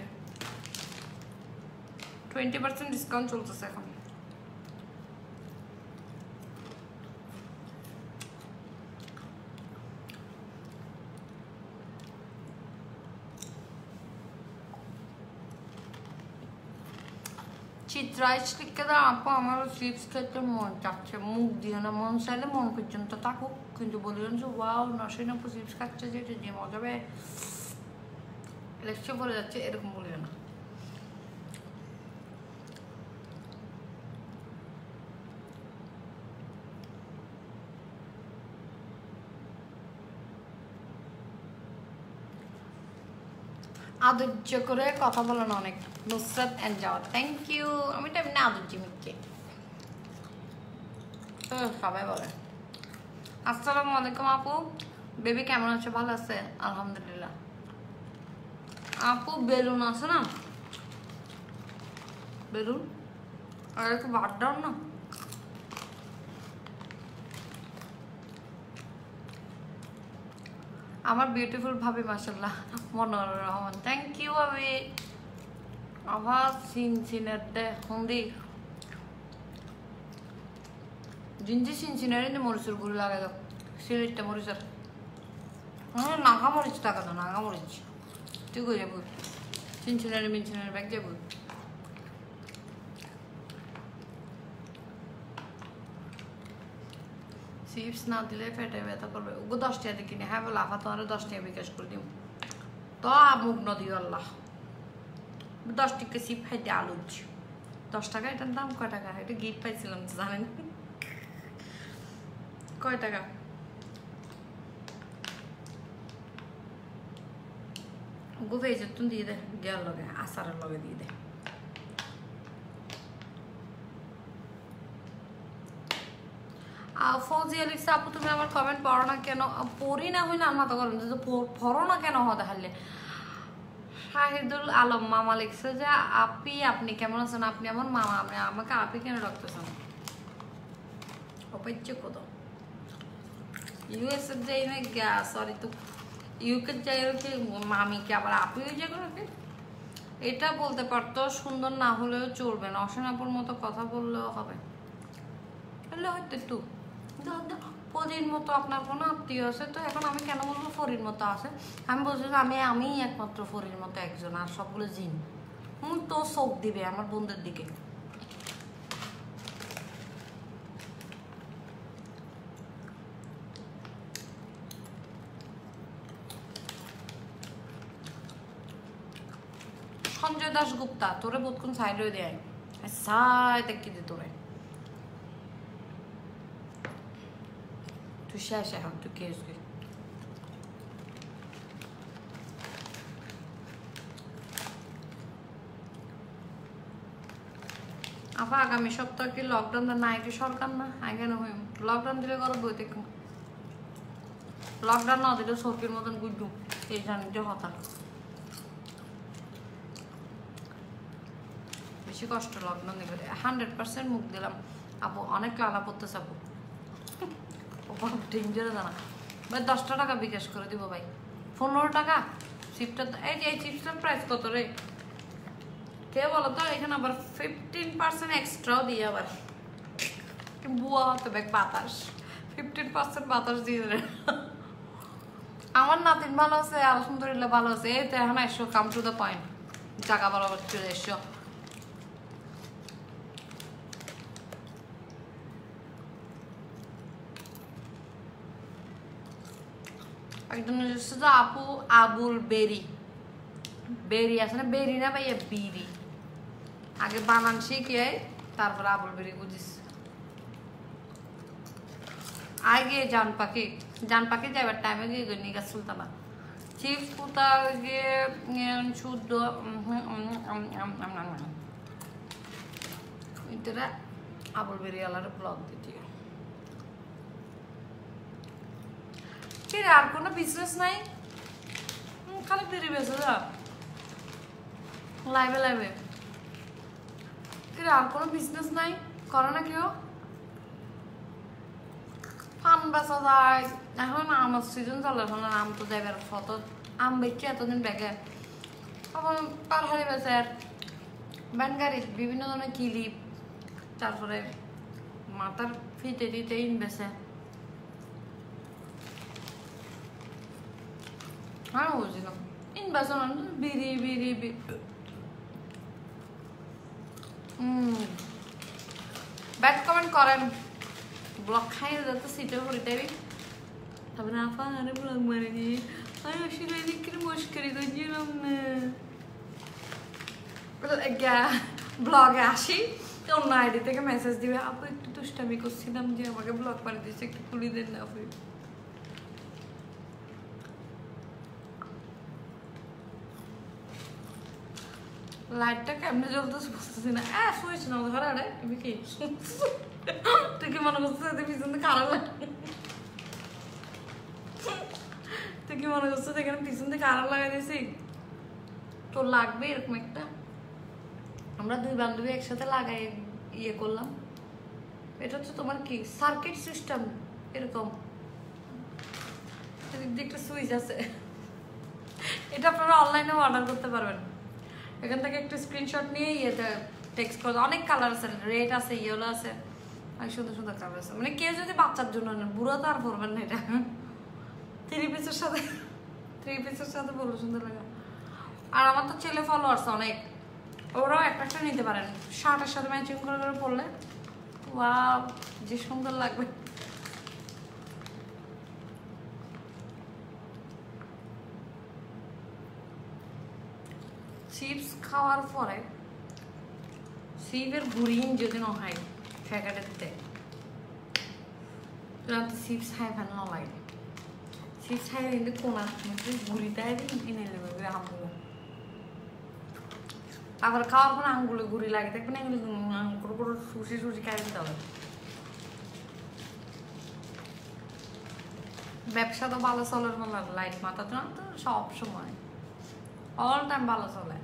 20% ডিসকাউন্ট চলতেছে এখন। চিত্রাইশ লিখে দাও আপু, আমারও চিপস খেতে মন চাচ্ছে। মুখ দিয়ে না, মন চাইলে মন পর্যন্ত থাকুক। কিন্তু বললেন যে ওয়াও নশীন আপু চিপস খাচ্ছে যে এটা যে মজা হবে লেকচার পড়ে যাচ্ছে এরকম বললেন না। আদর্য করে কথা বলেন অনেক। নুসরাত এন্ড যাওয়া থ্যাংক ইউ। আমি তো এমনি আদর্য মিটকে সবাই বলে। আসসালামু আলাইকুম আপু, বেবি কেমন আছে? ভালো আছে আলহামদুলিল্লাহ। আপু বেলুন আছে না, বেলুন আর একটু বাদ দাও না। আমার বিউটিফুল ভাবি মাশাআল্লাহ মনোর রহমান থ্যাংক ইউ। আমি আবার সিনসিনাতে হন্দি জিঞ্জি সিনসিনারি মরিচের গুঁড়ি লাগাই দাও, সিলেটটা মরিচের নাগা মরিচ টাকা দাও, নাগা মরিচ ঠিক হয়ে যাবো। সিনসিনারি মিনসিনারি ব্যাগ যাবো। চিপস না দিলে পেটে ব্যথা করবে। ওগো 10 টাকা দিয়ে কিনে, হ্যাঁ বলে আফা তোমার 10 টাকা বিকাশ করে দিব তো মুখ নদী আল্লাহ 10 টাকা চিপ খাইতে আলুজ 10 টাকা। এটার দাম কয় টাকা? এটা গিফট পাইছিলাম জানেন কয় টাকা? ওগো ভেজে তুমি দিয়ে দে, দেওয়ার লগে আচারের লগে দিয়ে দে। ফৌজি লিখছে আপু তুমি আমার কমেন্ট পড়ো না কেন? পড়ি না হইলে আমার তো করেন পড়ো না কেন হতে হারলে। শাহিদুল আলম মামা লিখছে যে আপি আপনি কেমন আছেন? আপনি আমার মামা, আপনি আমাকে আপি কেন রাখতেছেন? অপেক্ষা কত ইউএস এর যাই না সরি তো ইউকে যাই কি মামিকে আবার আপি হয়ে যাবে নাকি? এটা বলতে পারতো সুন্দর না হলেও চলবে না, অসনাপুর মতো কথা বললেও হবে, বললে হয়তো একটু পরীর মতো আপনার কোনো আত্মীয় আছে তো এখন আমি কেন বলবো ফরির মতো আছে? আমি বলছি আমি একমাত্র ফরির মতো একজন, আর সবগুলো জিন তো চোখ দিবে আমার বোনদের দিকে। সঞ্জয় দাশগুপ্তা তোরে বোধক্ষণ সাইড হয়ে দেয় সাই দেখি দে তোরে তুই শেষ এখন তুই কে আপা আগামী সপ্তাহ কি লকডাউন না কি সরকার না আগে না হইম লকডাউন দিলে করো বই দেখুন, লকডাউন না দিলে সরকির মতন গুড্ডু এই জানি যে হতা বেশি কষ্ট লকডাউন দিলে 100% মুখ দিলাম আপু অনেক লালা পড়তেছে আপু ডেঞ্জারে জানা ভাই 10 টাকা বিকাশ করে দিব ভাই 15 টাকা চিপটা এই যে এই চিপসটার প্রাইস কত রে কে বলো তো? এখানে আবার 15% এক্সট্রাও দিয়ে আবার বুয়া হতে ব্যাগ বাতাস 15% বাতাস দিয়ে দেবে। আমার নাতিন ভালো আছে আলহামদুলিল্লাহ ভালো আছে। এই তো এখন এসো কাম টু দ্য পয়েন্ট, জায়গা বরাবর চলে এসো। একজন আপু আবুল বেরি বেরি আছে না, বেরি না ভাইয়া বিরি, আগে বানান শিখে তারপর আবুল বেরি বুঝিস। আগে জান পাখি যাবার টাইমে গিয়ে নিগা সুলতানা চিপস পুতা গিয়ে শুদ্ধ এটা আবুল বেরি আলার ব্লগ দিতে আর কোনো বিজনেস নাই খালি বেরি বেসে যা লাইভে লাইভে আর কোনো বিজনেস নাই করে না কেউ ফান বেচা যায় এখন আমার সিজন চলে এখন আম তো যাইবার কত আম বেচছে এতদিন ব্যাগে এখন পারহারি বেচে ব্যান গাড়ি বিভিন্ন ধরনের ক্লিপ তারপরে মাথার ফিতে দিতে ইন বেচে হ্যাঁ বুঝলাম ইন বেচে না বিড়ি বিড়ি ব্যাড কমেন্ট করেন ব্লক খাই যাতে সিটে ভরি দেবি তারপরে আপা আরে ব্লগ মারে দিয়ে আরে আসলে এদিকে মস্করি করছিলাম না ব্লগে আসি অন্য আইডি থেকে মেসেজ দিবে আপু একটু দুষ্টামি করছিলাম যে আমাকে ব্লগ মারে দিয়েছে একটু খুলি দেন না আপু লাইটটা কেমনে জ্বলতেছে বুঝতেছি না শুয়েছি না ঘরে আরে তুমি কি তুই কি মনে করছিস পিছন থেকে আড়াল তুই কি মনে করছিস এখানে পিছন থেকে আড়াল লাগাই দিয়েছি তোর লাগবে এরকম একটা আমরা দুই বান্ধবী একসাথে লাগাই ইয়ে করলাম এটা হচ্ছে তোমার কি সার্কিট সিস্টেম এরকম একটা সুইচ আছে এটা আপনারা অনলাইনে অর্ডার করতে পারবেন এখান থেকে একটা স্ক্রিনশট নিয়ে ইয়েতে টেক্সট করে অনেক কালার আছে রেড আছে ইয়েলো আছে আর সুন্দর সুন্দর কালার আছে মানে কেউ যদি বাচ্চার জন্য নেন বুড়ো তো আর পরবেন না এটা থ্রি পিসের সাথে বলো সুন্দর লাগে আর আমার তো ছেলে ফলোয়ার্স অনেক ওরাও একটা নিতে পারেন শার্টের সাথে ম্যাচিং করে করে পরলে ওয়াও যে সুন্দর লাগবে চিপস খাওয়ার পরে চিপের গুড়ি যদি ন হয় প্যাকেটেতে চিপস খাই ভালো না লাগে চিপস খাই কিন্তু কোনা গুড়িটাই কিনে নেবে আমগুলো আবার খাওয়ার পরে আঙুলে গুড়ি লাগে দেখবেন এগুলো সুশি খাই দিতে হবে ব্যবসা তো ভালো চলে লাইট মাথা তো সব সময় অল টাইম ভালো চলে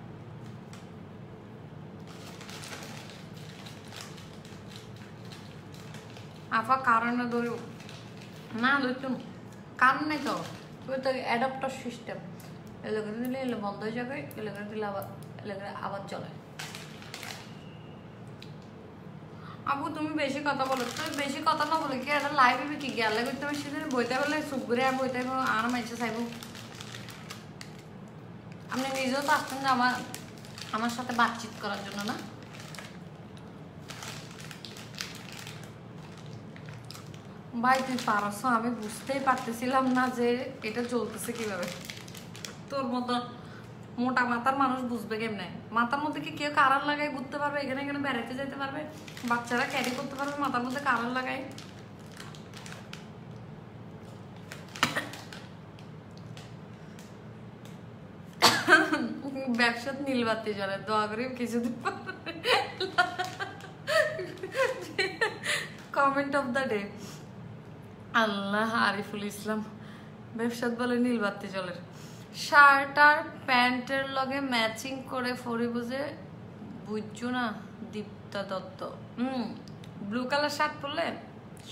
আপা কারণে ধরো না ধরতুম কারণ নেই তো তুই তো অ্যাডাপ্টার সিস্টেম এলাকা দিলে এলে বন্ধ হয়ে যাবে এলাকা দিলে আবার চলে আপু তুমি বেশি কথা বলো তুমি বেশি কথা না বলে কি এটা লাইভে কি গেলে করতে হবে সেদিন বইতে বলে চুপ করে বইতে আর মাইছে চাইব আপনি নিজেও তো আসতেন যে আমার সাথে বাতচিত করার জন্য না ভাই তুই পারছ আমি বুঝতেই পারতেছিলাম না যে এটা চলতেছে কিভাবে তোর মতো মোটা মাথার মানুষ বুঝবে কেমনে মাথার মধ্যে কি কেউ কারার লাগাই ঘুরতে পারবে এখানে এখানে বেড়াতে যেতে পারবে বাচ্চারা ক্যারি করতে পারবে মাথার মধ্যে কারার লাগাই ব্যবসাত নীলবাতি জ্বলে দোয়া করে কিছুদিন কমেন্ট অফ দ্য ডে আল্লাহ আরিফুল ইসলাম ব্যবসাত বলে নীলবাতি জ্বলে শার্ট আর প্যান্টের লগে ম্যাচিং করে ফরি বুঝে বুঝছো না Dipta Dutta blue colour shirt পরলে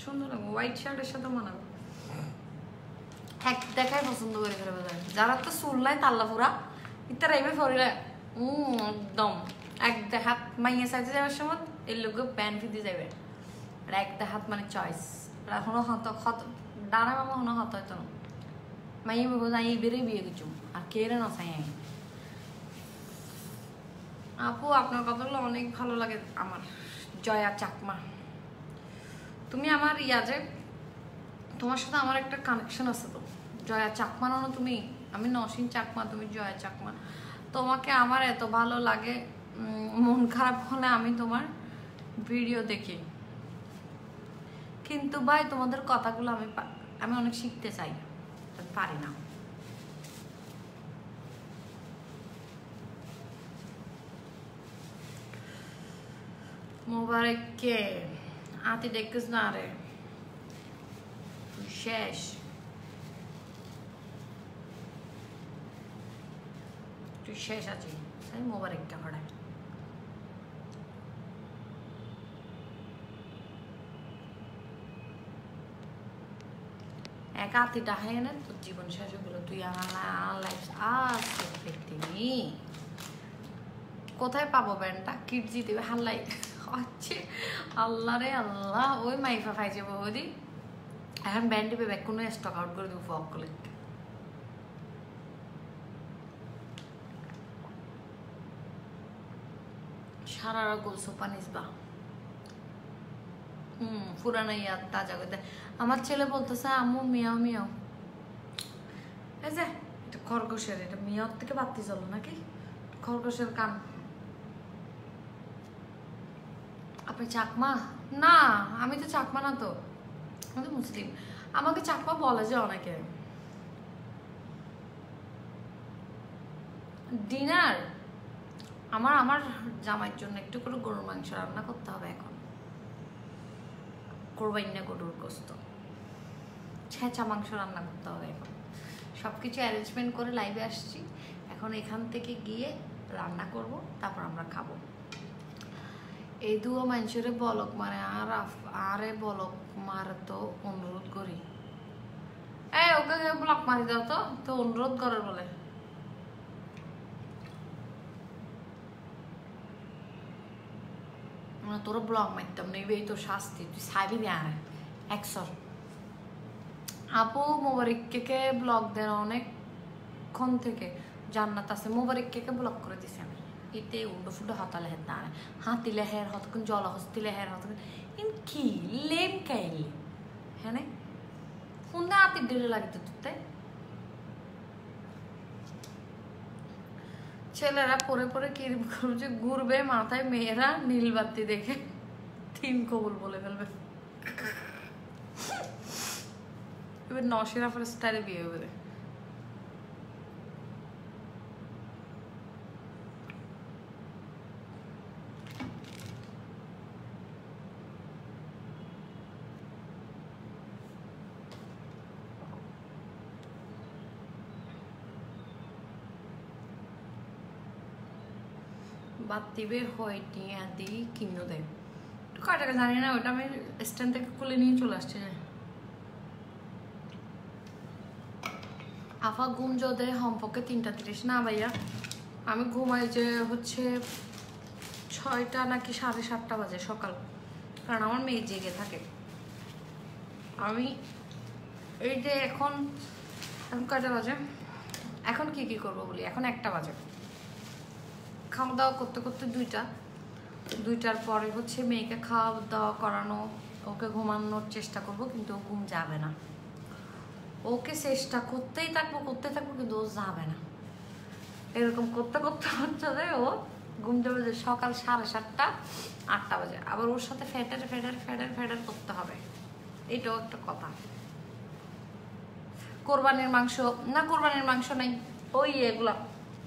সুন্দর লাগবে হোয়াইট শার্টের সাথে মানাবে এক দেখায় পছন্দ করে ফেলবে যারা তো চুল নাই তাল্লা পুরা ইত্যার এইভাবে ফরিলে একদম এক দেখাত মাইয়া চাইতে যাওয়ার সময় এর লোক প্যান্ট ফিতে যাবে আর এক দেখাত মানে চয়েস এখনো হত ডানা মামা হনো হত হয়তো না মাইয়া বাবু যাই বেড়ে বিয়ে কিছু আর কেড়ে না চাই আপু আপনার কথাগুলো অনেক ভালো লাগে আমার জয়া চাকমা তুমি আমার ইয়াজে তোমার সাথে আমার একটা কানেকশন আছে তো জয়া চাকমা না তুমি আমি নসীন চাকমা তুমি জয়া চাকমা তোমাকে আমার এত ভালো লাগে মন খারাপ হলে আমি তোমার ভিডিও দেখি কিন্তু ভাই তোমাদের কথাগুলো আমি অনেক শিখতে চাই পারি না মোবারক কে আতি দেখিস না রে শেষ তুই শেষ আছি তাই মোবারকটা পড়ায় এক আতিটা হয় না তোর জীবন শেষ হলো তুই আমার লাইফ আসতে কোথায় পাবো ব্যান্ডটা কিট জিতে হাল্লাই হচ্ছে আল্লাহ রে আল্লাহ ওই মাইফা খাই যাবো বৌদি এখন ব্যান্ড টিপে ব্যাক কোনো স্টক আউট করে দেবো ফক করে সারা গোল সোপা নিসবা পুরানো ইয়াদ তাজা করে দেয় আমার ছেলে বলতেছে আম্মু মিয়াও মিয়াও এই যে এটা খরগোশের, এটা মেয়র থেকে বাতি চলো নাকি খরগোশের কান। আপনি চাকমা? না আমি তো চাকমা না, তো আমি তো মুসলিম। আমাকে চাকমা বলে যে অনেকে। ডিনার আমার জামাইয়ের জন্য একটু করে গরুর মাংস রান্না করতে হবে এখন। করবাই না গরুর গোস্ত, ছেঁচা মাংস রান্না করতে হবে এখন। সব কিছু অ্যারেঞ্জমেন্ট করে লাইভে আসছি এখন। এখান থেকে গিয়ে রান্না করব, তারপর আমরা খাবো। এই দুও মানুষের বলক মারে আর আরে বলক মারে তো অনুরোধ করি। এই ওকে ব্লক মারি দাও তো, তো অনুরোধ করার বলে। তোর ব্লগ মারতাম না, এই তো শাস্তি, তুই সাইবি না আরে একশোর। আপু মোবারককে ব্লগ দেন অনেকক্ষণ থেকে, জান্নাত আছে। মোবারককে ব্লক করে দিছি আমি। এতে উল্টো ফুটো হতালে হের দাঁড়ায়, হাতিলে হের হতক্ষণ, জল হস্তিলে হের হতক্ষণ। ইন কি লেম কাইলি হ্যাঁ ফোন দিয়ে হাতির ডেলে লাগিতে তুতে। ছেলেরা পরে পরে কি করছে, ঘুরবে মাথায়, মেয়েরা নীলবাতি দেখে 3 কবুল বলে ফেলবে। এবার নশিরা পরে স্টাইলে বিয়ে হবে। বাতি বের হয়নি আদি কিনো দেয় কয় টাকা জানি না, ওটা আমি স্ট্যান্ড থেকে খুলে নিয়ে চলে আসছি। আফা ঘুম যদি সম্পর্কে 3:30 না ভাইয়া, আমি ঘুমাই যে হচ্ছে 6টা নাকি 7:30 বাজে সকাল, কারণ আমার মেয়ে জেগে থাকে। আমি এই যে এখন কয়টা বাজে, এখন কি কি করবো বলি, এখন 1টা বাজে। খাওয়া দাওয়া করতে করতে 2টার পরে হচ্ছে মেয়েকে খাওয়া দাওয়া করানো, ওকে ঘুমানোর চেষ্টা করব, কিন্তু ও ঘুম যাবে না। ওকে চেষ্টা করতেই থাকবো কিন্তু ও যাবে না। এরকম করতে করতে হচ্ছে যে ও ঘুম যাবে যে সকাল 7:30 8টা বাজে। আবার ওর সাথে ফেডার করতে হবে, এটাও একটা কথা। কোরবানির মাংস না, কোরবানির মাংস নাই, ওই এগুলা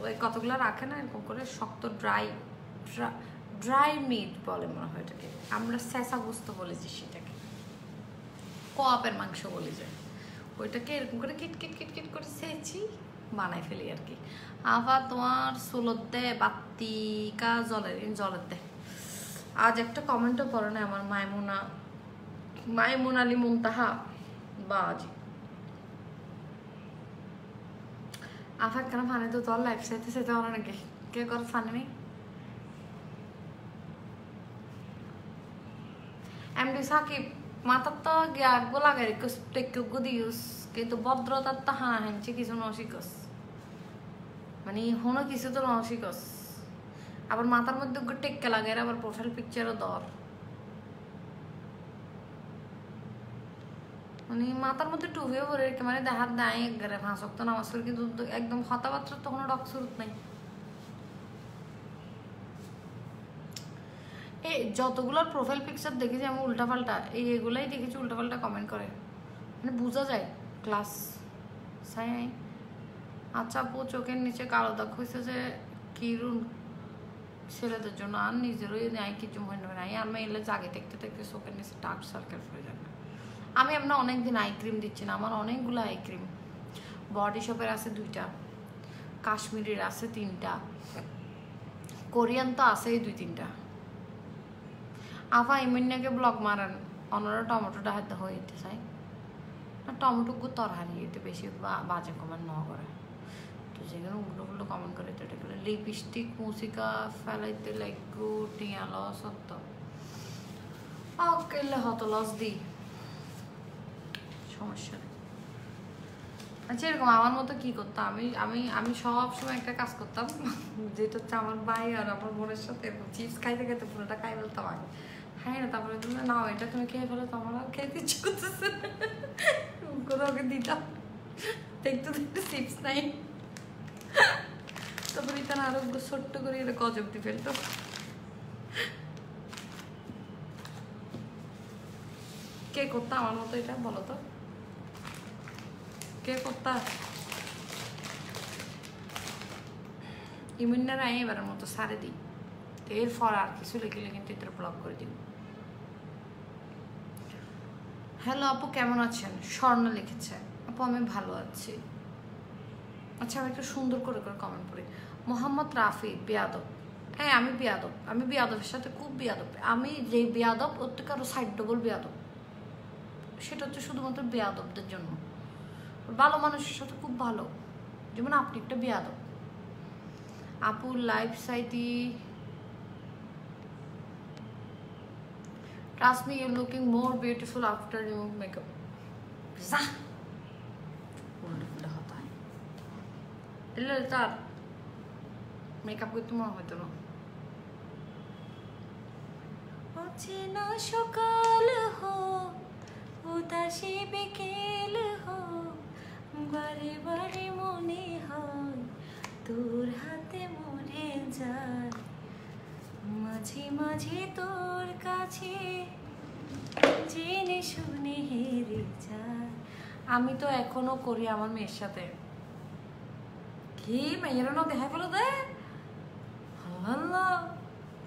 ওই কতগুলো রাখে না এরকম করে শক্ত ড্রাই মিট বলে মনে হয় এটাকে, আমরা স্যাঁচা গোস্ত বলেছি সেটাকে, কোয়াপের মাংস বলে যায় ওইটাকে। এরকম করে কিট করে সেছি বানাই ফেলি আর কি। আবার তোমার সোলত দেয় বাত্তিকা জলের দেয়। আজ একটা কমেন্টও পড়ে না আমার মাইমুন আলী মুনতাহা বাজি। আফা কেন ফানে তো তোর লাইফ সেতে হবে নাকি, কে করে ফানে নেই। এমডি সাকিব মাথার তো গিয়াগো লাগাই টেক্কো দিউস, কিন্তু ভদ্রতার তো হাঁচি কিছু নসিকস, মানে হনো কিছু তো নসিকস। আবার মাথার মধ্যে টেক্কা লাগাই, আবার প্রোফাইল পিকচারও দর, মানে মাথার মধ্যে টুপিও পরে রেখে, মানে দেখার দায় একবারে 5 ওয়াক্ত নামাজ পড়ে, কিন্তু একদম কথাবার্তা তো কোনো ডকসুরত নাই। এই যতগুলোর প্রোফাইল পিকচার দেখেছি আমি উল্টাপাল্টা, এগুলাই দেখেছি উল্টাপাল্টা কমেন্ট করে, মানে বোঝা যায় ক্লাস সাই। আচ্ছা আপু চোখের নিচে কালো দাগ হয়েছে যে কিরুন ছেলেদের জন্য, আর নিজেরই নাই কিছু মনে নাই। আর মেয়েলে জাগে দেখতে দেখতে চোখের নিচে ডার্ক সার্কেল হয়ে যাবে। আমি আপনার অনেকদিন আই ক্রিম দিচ্ছি না, আমার অনেকগুলো আই ক্রিম, বডি শপের আছে 2টা, কাশ্মীরের আছে 3টা, কোরিয়ান তো আছেই 2-3টা। আফা ইমিনাকে ব্লগ মারান, অন্যরা টমেটোটা হাতে হয়ে যেতে চাই না, টমেটো তরহারি এতে বেশি বাজে কমেন্ট ন করে, তো যেখানে উল্টো কমেন্ট করে তো এটা গেলে লিপস্টিক মুসিকা ফেলাইতে লাগু টিয়া লস হতো, কেলে হতো লস দিই, সমস্যা নেই। আচ্ছা এরকম আমার মতো কি করতাম, আমি সব সময় একটা কাজ করতাম, যেটা হচ্ছে আমার ভাই আর আমার বোনের সাথে চিপস খাইতে খাইতে পুরোটা খাই ফেলতাম আগে, হ্যাঁ না, তারপরে তুমি না এটা তুমি খেয়ে ফেলো, তোমার আর খেতে ইচ্ছে করতেছে, ওকে দিতাম, দেখতে দেখতে চিপস নাই তারপরে এখানে আরো ছোট্ট করে এটা গজব দিয়ে ফেলতো কে করতো আমার মতো এটা বলো তো কে করতা ইমিনার আই এবারের মতো সারে দিই এরপর আর কিছু লিখলে কিন্তু এটা ব্লক করে দিন হ্যালো আপু কেমন আছেন স্বর্ণ লিখেছে আপু আমি ভালো আছি আচ্ছা আমি একটু সুন্দর করে করে কমেন্ট করি মোহাম্মদ রাফি বিয়াদব হ্যাঁ আমি বিয়াদবের সাথে খুব বিয়াদব আমি যে বিয়াদব ওর থেকে আরো সাইড ডবল বিয়াদব সেটা হচ্ছে শুধুমাত্র বিয়াদবদের জন্য ভালো মানুষের সাথে খুব ভালো যেমন আপনি একটা বিয়াদব আপুর life সাইটি Trust me, you're looking more beautiful after remove makeup. Za. उल्टा होता है. इल्ल तार. Makeup করতে মনে হতো না. অচেনা সকাল হো উদাসী বিকেল হো বারে বারে মনে হয় তোর হাতে মরে যায় মাঝে মাঝে তোর কাছে জেনে শুনে হেরে যায় আমি তো এখনো করি আমার মেয়ের সাথে কি মেয়েরা না দেখা ফেলো দে ভালো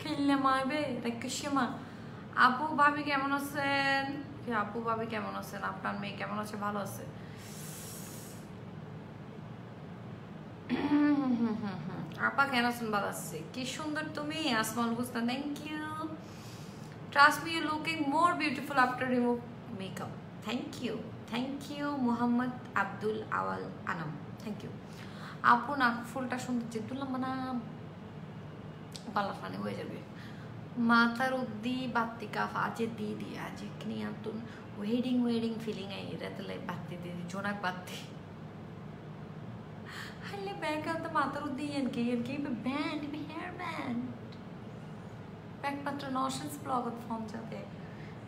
খেললে মাইবে রেখেছিমা আপু ভাবি কেমন আছেন আপু ভাবি কেমন আছেন আপনার মেয়ে কেমন আছে ভালো আছে আপা কেন আছেন ভালো আছে কি সুন্দর তুমি Asman Husna thank you trust me you looking more beautiful after remove makeup thank you Mohammad Abdul Awal Anam thank you আপু নাক ফুলটা সুন্দর যেতুলাম নাম গলা ফানে হয়ে যাবে মাথার উদ্দি বাত্তিকা আজে দিদি আজে কিনিয়াতুন ওয়েডিং ফিলিং আই রাতলে বাত্তি দিদি জোনাক বাত্তি হালে ব্যাগ আনতে মাথার উদ্দি এনকে ব্যান্ড হেয়ার ব্যান্ড একমাত্র নশনস ব্লগত ফোন যাবে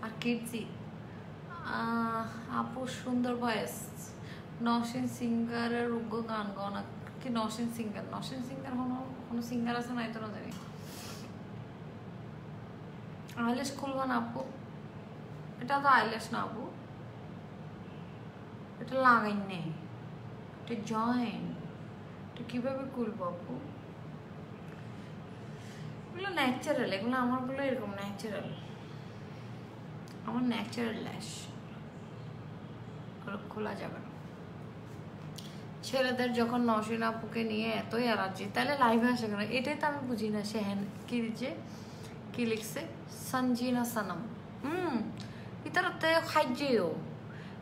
আর কিডজি আপু সুন্দর ভয়েস নশন সিঙ্গারের উগ্র গান গানা কি নশন সিঙ্গার কোনো সিঙ্গার আছে না তো না জানি আইলেশ খুলবো না আপু এটা তো আইলেশ না আপু এটা লাগাই নেই এটা জয়েন এটা কিভাবে খুলবো আপু এগুলো ন্যাচারাল এগুলো আমারগুলো এরকম ন্যাচারাল আমার ন্যাচারাল ল্যাশ ওগুলো খোলা যাবে না ছেলেদের যখন নসীন আপুকে নিয়ে এতই অ্যালার্জি তাহলে লাইভে আসে কেন এটাই তো আমি বুঝি না সে হ্যান কি দিচ্ছে কি লিখছে সঞ্জিনা সনম ইতারতে খাইজেও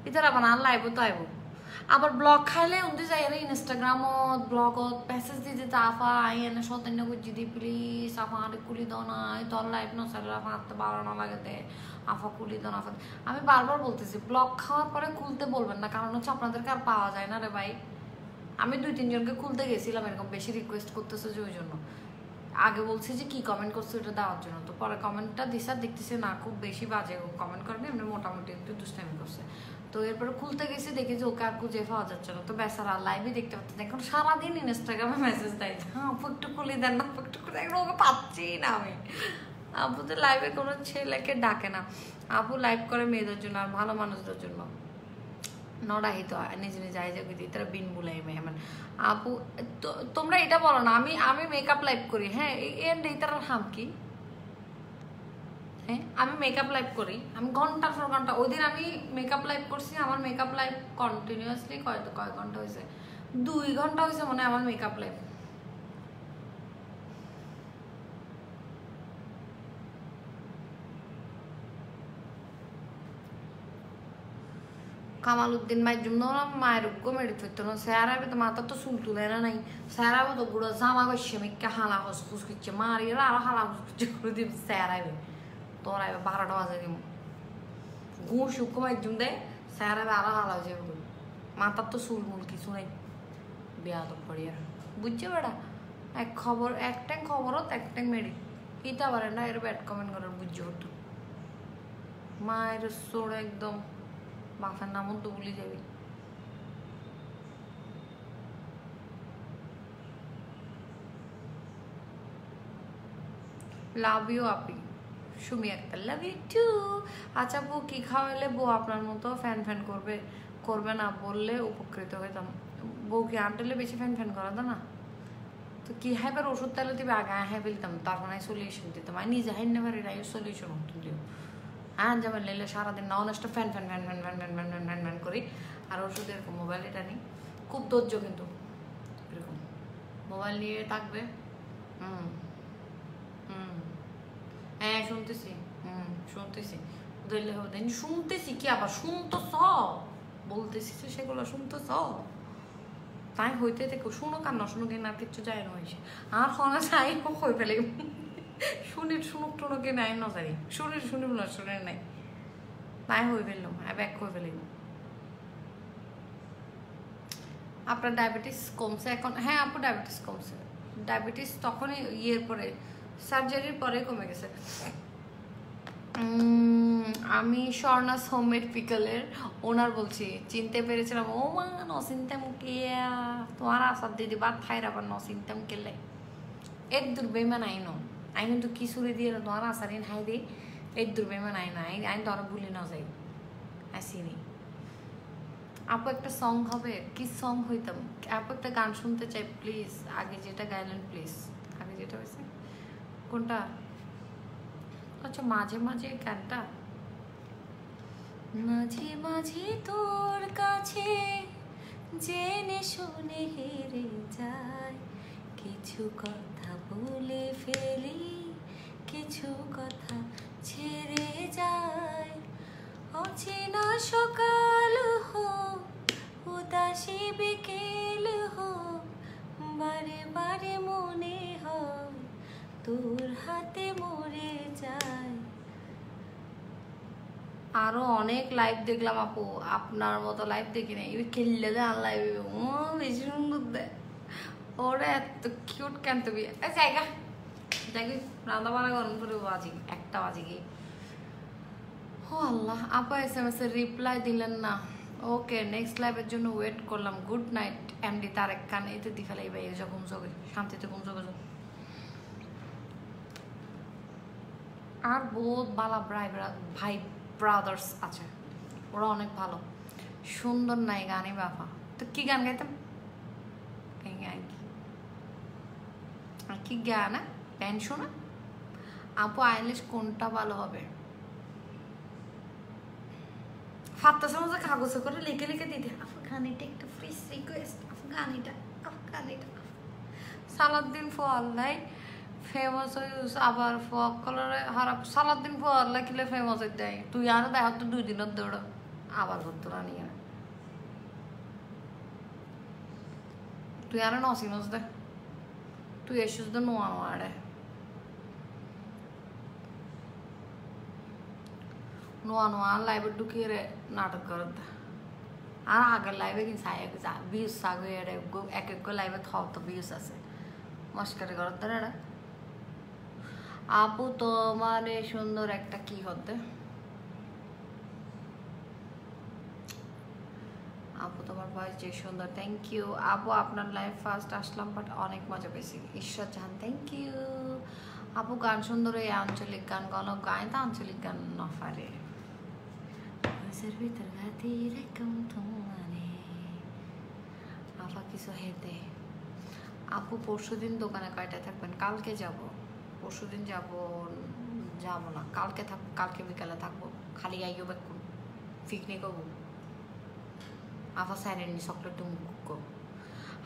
ইতার আবার আর লাইভ তো আইব আবার ব্লগ খাইলে উনতে যাই আর ইনস্টাগ্রামত ব্লগত মেসেজ দিতে আফা আই এনে সতন্য গুজি দি প্লিজ আফা আরে কুলি দাও না তোর লাইভ নসালে আফা হাতে বাড়ানো লাগে দে আফা কুলি দাও না আফা আমি বারবার বলতেছি ব্লগ খাওয়ার পরে খুলতে বলবেন না কারণ হচ্ছে আপনাদেরকে আর পাওয়া যায় না রে ভাই আমি 2-3 জনকে খুলতে গেছিলাম এরকম বেশি রিকোয়েস্ট করতেছে যে ওই জন্য আগে বলছি যে কি কমেন্ট করছে ওটা দেওয়ার জন্য তো পরে কমেন্টটা দিছে আর দেখতেছে না খুব বেশি বাজে কমেন্ট করবে এমনি মোটামুটি একটু দুষ্টামি করছে তো এরপরে খুলতে গেছি দেখি যে ওকে আর খুঁজে পাওয়া যাচ্ছে না তো বেচারা লাইভে দেখতে পাচ্ছি এখন সারাদিন ইনস্টাগ্রামে মেসেজ দেয় হ্যাঁ আপু একটু খুলে দেন না একটু খুলে এখন ওকে পাচ্ছি না আমি আপু তো লাইভে কোনো ছেলেকে ডাকে না আপু লাইভ করে মেয়েদের জন্য আর ভালো মানুষদের জন্য নড়াহিত নিজে নিজে আই যাবে দিই তারা বিন বুলাই মেহমান আপু তোমরা এটা বলো না আমি মেকআপ লাইভ করি হ্যাঁ এর নেই তার হাম কি হ্যাঁ আমি মেকআপ লাইভ করি আমি ঘন্টার পর ঘন্টা ওই দিন আমি মেকআপ লাইভ করছি আমার মেকআপ লাইভ কন্টিনিউয়াসলি কয় ঘন্টা হয়েছে 2 ঘন্টা হয়েছে মনে হয় আমার মেকআপ লাইভ কামাল উদ্দিন মায়ের জন্য মায়ের মেরে ফেরত না স্যারাবে তো মাথা তো চুল তুলে না নাই স্যারাবে তো গুঁড়ো জামা করছে মেয়েকে হালা হসফুস করছে মারি আরো হালা হসফুস করে দিব স্যারাবে তোর আইবে 12টা বাজে দিব ঘুষ শুক্র মায়ের জন্য দেয় স্যারাবে আরো হালা হয়ে যাবে মাথার তো চুল মুল কিছু নাই বেয়াদ পড়ি আর বুঝছে বেড়া এক ট্যাং খবরত এক ট্যাং মেরি ইটা পারে না এর ব্যাড কমেন্ট করার বুঝছে হতো মায়ের সোড় একদম বাসার নামও তো ভুলে যাবি লাভ ইউ আপি সুমি একটা লাভ ইউ টু। আচ্ছা বউ কি খাওয়াইলে বউ আপনার মতো ফ্যান ফ্যান করবে না বললে উপকৃত হইতাম। বউকে আনটেলে বেশি ফ্যান ফ্যান করা না তো কি হ্যাঁ ওষুধ তাহলে দিবে আগে হ্যাঁ ফেলতাম তারপর সলিউশন দিতাম আমি নিজে হাই নেবার সলিউশন তুলিও হ্যাঁ যেমন লেলে সারাদিন non stop fan fan fan fan fan fan fan fan fan fan করি আর ওষুধ এরকম মোবাইল এটা নিই খুব ধৈর্য কিন্তু এরকম মোবাইল নিয়ে থাকবে হ্যাঁ শুনতেছি শুনতেছি ধরলে হবে শুনতেছি কি আবার শুনতেছ বলতেছি সেগুলো শুনতেছ তাই হইতে থেকে শুনো কার না শুনুক না কিচ্ছু যায় না হয়েছে আর হনা চাই হয়ে ফেলে শুনি শুনুক টুনুকে নাই না জানি শুনিব না শুনে নাই তাই হয়ে ফেললাম ব্যাক হয়ে ফেলিম। আপনার ডায়াবেটিস কমছে এখন? হ্যাঁ আপু ডায়াবেটিস কমছে। ডায়াবেটিস তখনই ইয়ের পরে সার্জারির পরে কমে গেছে। আমি স্বর্ণাস হোমমেড পিকলের ওনার বলছি, চিনতে পেরেছিলাম। ও মা নচিন্তাম কিয়া তোমার আসার দিদি বাদ খাইর আবার নচিন্তাম কেলে এর দুর্বেমান আইন আই কিন্তু কিছুরে দিয়ে তোমার আসারিন হাই দিই এর দুর্বেমান আইন আইন তো আরো ভুলে না যাই আসিনি। আপু একটা সং হবে? কি সং হইতাম? আপু একটা গান শুনতে চাই প্লিজ। আগে যেটা গাইলেন প্লিজ, আগে যেটা হয়েছে কোনটা? আচ্ছা মাঝে মাঝে গানটা মাঝে মাঝে তোর কাছে জেনে শুনে হেরে যায়, কিছু কথা বলে ফেলি কিছু কথা ছেড়ে যায়, অচেনা সকাল হোক উদাসী বিকেল হোক বারে বারে মনে হয় তোর হাতে মরে যায়। আরো অনেক লাইভ দেখলাম আপু, আপনার মতো লাইভ দেখি না। এবার খেললে দেয় লাইভ বেশি সুন্দর দেয় ওরা, এত কিউট কেন তুমি জায়গা জায়গা রান্না বান্না গরম করে বাজি 1টা বাজে গিয়ে। ও আল্লাহ, আপা SMS এর রিপ্লাই দিলেন না। ওকে নেক্সট লাইভের জন্য ওয়েট করলাম। গুড নাইট এমডি তারেক খান। এতে দি ফেলাই ভাই যখন চোখে শান্তিতে ঘুম চোখে। আর বহুত ভালো ভাই ব্রাদার্স আছে, ওরা অনেক ভালো সুন্দর নাই গানে বাবা। তো কি গান গাইতাম? কি গান? প্যান শোনা আপু আইলিশ কোনটা ভালো হবে? ফাত্তাসের মধ্যে কাগজে করে লিখে লিখে দিতে আফগানিটা একটু ফ্রিজ রিকোয়েস্ট। আফগানিটা সালাউদ্দিন ফোয়াল্লাই ফেমাস হয়েছে আবার ফক কলরে হারাপ। সালাউদ্দিন ফোয়াল্লাই কিলে ফেমাস হয়ে দেয় তুই আর দেখ তো 2 দিনের দৌড় আবার করতো না নিয়ে তুই আর নসিনস দে তুই এসেছিস তো নোয়া নোয়ারে নোয়া নোয়া লাইভে ঢুকিয়ে রে নাটক করে দে। আর আগের লাইভে কিন্তু ভিউজ আগে এক এক লাইভে তো ভিউজ আছে মস্কারি করার ধরে না। আপু তোমার সুন্দর একটা কি হতে? আপু তোমার ভয়েস যে সুন্দর, থ্যাংক ইউ আপু। আপনার লাইভ ফার্স্ট আসলাম বাট অনেক মজা পেয়েছি। ঈশ্বর জান থ্যাংক ইউ আপু। গান সুন্দর, এই আঞ্চলিক গান গণ গায় তো আঞ্চলিক গান না পারে ভিতর আপা কিছু হেতে। আপু পরশুদিন দোকানে কয়টায় থাকবেন? কালকে যাব। পরশুদিন যাব না, কালকে থাকবো। কালকে বিকালে থাকবো। খালি আইও বেকুন পিকনিক হবো। আপা স্যারেনি চকলেট মুখ।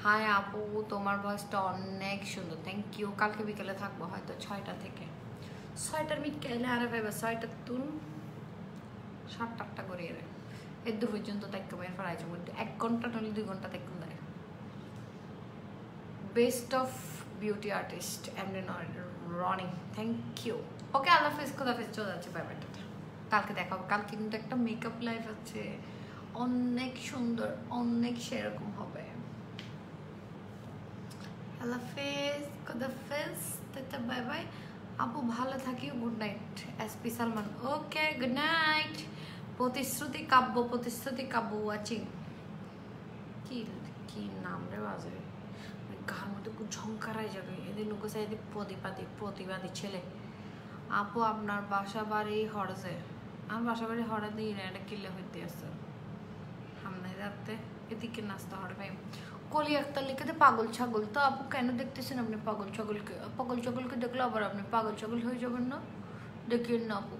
হাই আপু তোমার ভয়েসটা অনেক সুন্দর, থ্যাংক ইউ। কালকে বিকেলে থাকবো হয়তো 6টা থেকে 6টার বিকেলে। আরে ভাইবা 6টা তুন 7-8টা করে এর দূর পর্যন্ত দেখবো। এরপর আইজ 1 ঘন্টা নইলে 2 ঘন্টা দেখুন দেয়। Best of beauty artist MD Roni, thank you. Okay আল্লাহ হাফেজ, খোদা হাফেজ, চলে যাচ্ছে বাই বাই। কালকে দেখা হবে। কালকে কিন্তু একটা মেকআপ লাইভ আছে, অনেক সুন্দর, অনেক সেরকম হবে। আল্লাহ হাফেজ, খোদা হাফেজ, টাটা বাই বাই। আপু ভালো থাকিও, good night. SP Salman, okay good night. প্রতিশ্রুতি কাব্য ওয়াচিং। কি নাম রে বাজে গার মধ্যে খুব ঝংকারাই যাবে। এদের লোক চাই প্রতিবাদী ছেলে আপু আপনার বাসা বাড়ি হরজে? আমার বাসা বাড়ি হরে দিই না, এটা কিল্লে হইতে আছে সামনে যাতে এদিকে নাস্তা হরবে। কলি একটা লিখেতে পাগল ছাগল, তো আপু কেন দেখতেছেন আপনি পাগল ছাগলকে? পাগল ছাগলকে দেখলে আবার আপনি পাগল ছাগল হয়ে যাবেন না? দেখিয়েন না আপু,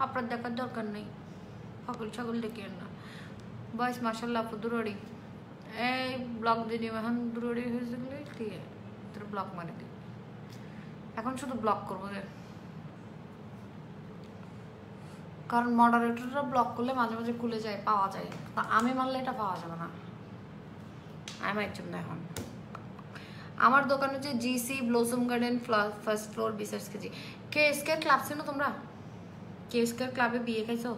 আপনার দেখার দরকার নেই, পাগল ছাগল দেখিয়েন না। বয়স মাসাল্লাহ আপু দুরড়ি, এই ব্লক দিয়ে এখন দুরড়ি হয়েছে গেলে ঠিক আছে, তোর ব্লক মারি দিই, এখন শুধু ব্লক করবো রে, কারণ মডারেটররা ব্লক করলে মাঝে মাঝে খুলে যায়, পাওয়া যায়, তা আমি মারলে এটা পাওয়া যাবে না। আমি একজন না এখন আমার দোকান হচ্ছে GC blossom garden first floor বিসার্স কেজি। কেএসকে ক্লাব ছিল তোমরা? কেএসকে ক্লাবে বিয়ে খাইছো?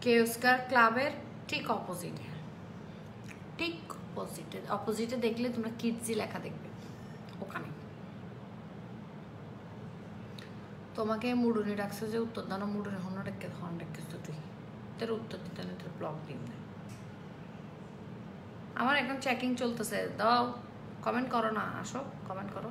কেএসকে ক্লাবের ঠিক অপোজিটে, ঠিক অপোজিটে দেখলে তোমরা কিডজি লেখা দেখবে, ওখানে তোমাকে মুডুনি ডাকছে যে উত্তর দানো, মুডুনি হন ডেকেছ তুই, তোর উত্তর দিতে না, তোর ব্লগ দিন না। আমার এখন চেকিং চলতেছে, দাও কমেন্ট করো না, আসো কমেন্ট করো।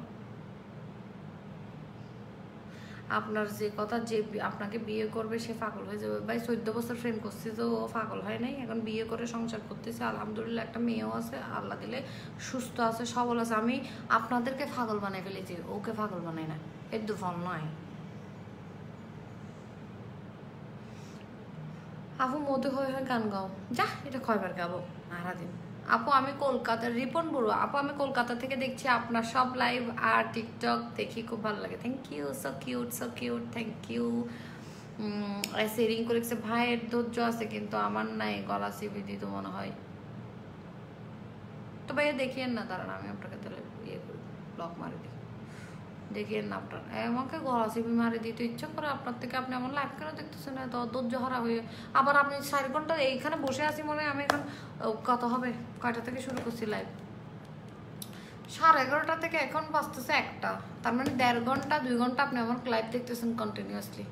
আপনার যে কথা, যে আপনাকে বিয়ে করবে সে পাগল হয়ে যাবে। ভাই 14 বছর ফ্রেন্ড করছি তো ও পাগল হয় নাই, এখন বিয়ে করে সংসার করতেছে, আলহামদুলিল্লাহ একটা মেয়েও আছে, আল্লাহ দিলে সুস্থ আছে, সবল আছে। আমি আপনাদেরকে পাগল বানাই ফেলেছি, ওকে পাগল বানাই না, এর দুর্ফল নয়। আপু মধু হয়ে হয়ে গান গাও, যা এটা কয়বার গাবো সারাদিন। আপু আমি কলকাতার রিপন বড়ুয়া, আপু আমি কলকাতা থেকে দেখছি আপনার সব লাইভ আর টিকটক দেখি, খুব ভালো লাগে। Thank you, so cute, thank you. Sharing করেছে, ভাইয়ের ধৈর্য আছে কিন্তু আমার নাই, গলা চিবি দিত মনে হয়। তো ভাইয়া দেখিয়েন না, দাঁড়ান আমি আপনাকে তাহলে ইয়ে করি, ব্লক মারি দিই, দেখিয়েন না আপনার। আমাকে গলা চিবি মারি দিতে ইচ্ছা করে আপনার থেকে, আপনি আমার লাইভ কেন দেখতেছেন না? তো ধৈর্য হারা হয়ে আবার আপনি 4 ঘন্টা এইখানে বসে আছি মনে হয়। আমি এখন কত হবে, কয়টা থেকে শুরু করছি লাইভ? 11:30 থেকে এখন বাজতেছে 1টা, তার মানে 1.5 ঘন্টা 2 ঘন্টা আপনি আমার লাইভ দেখতেছেন কন্টিনিউয়াসলি।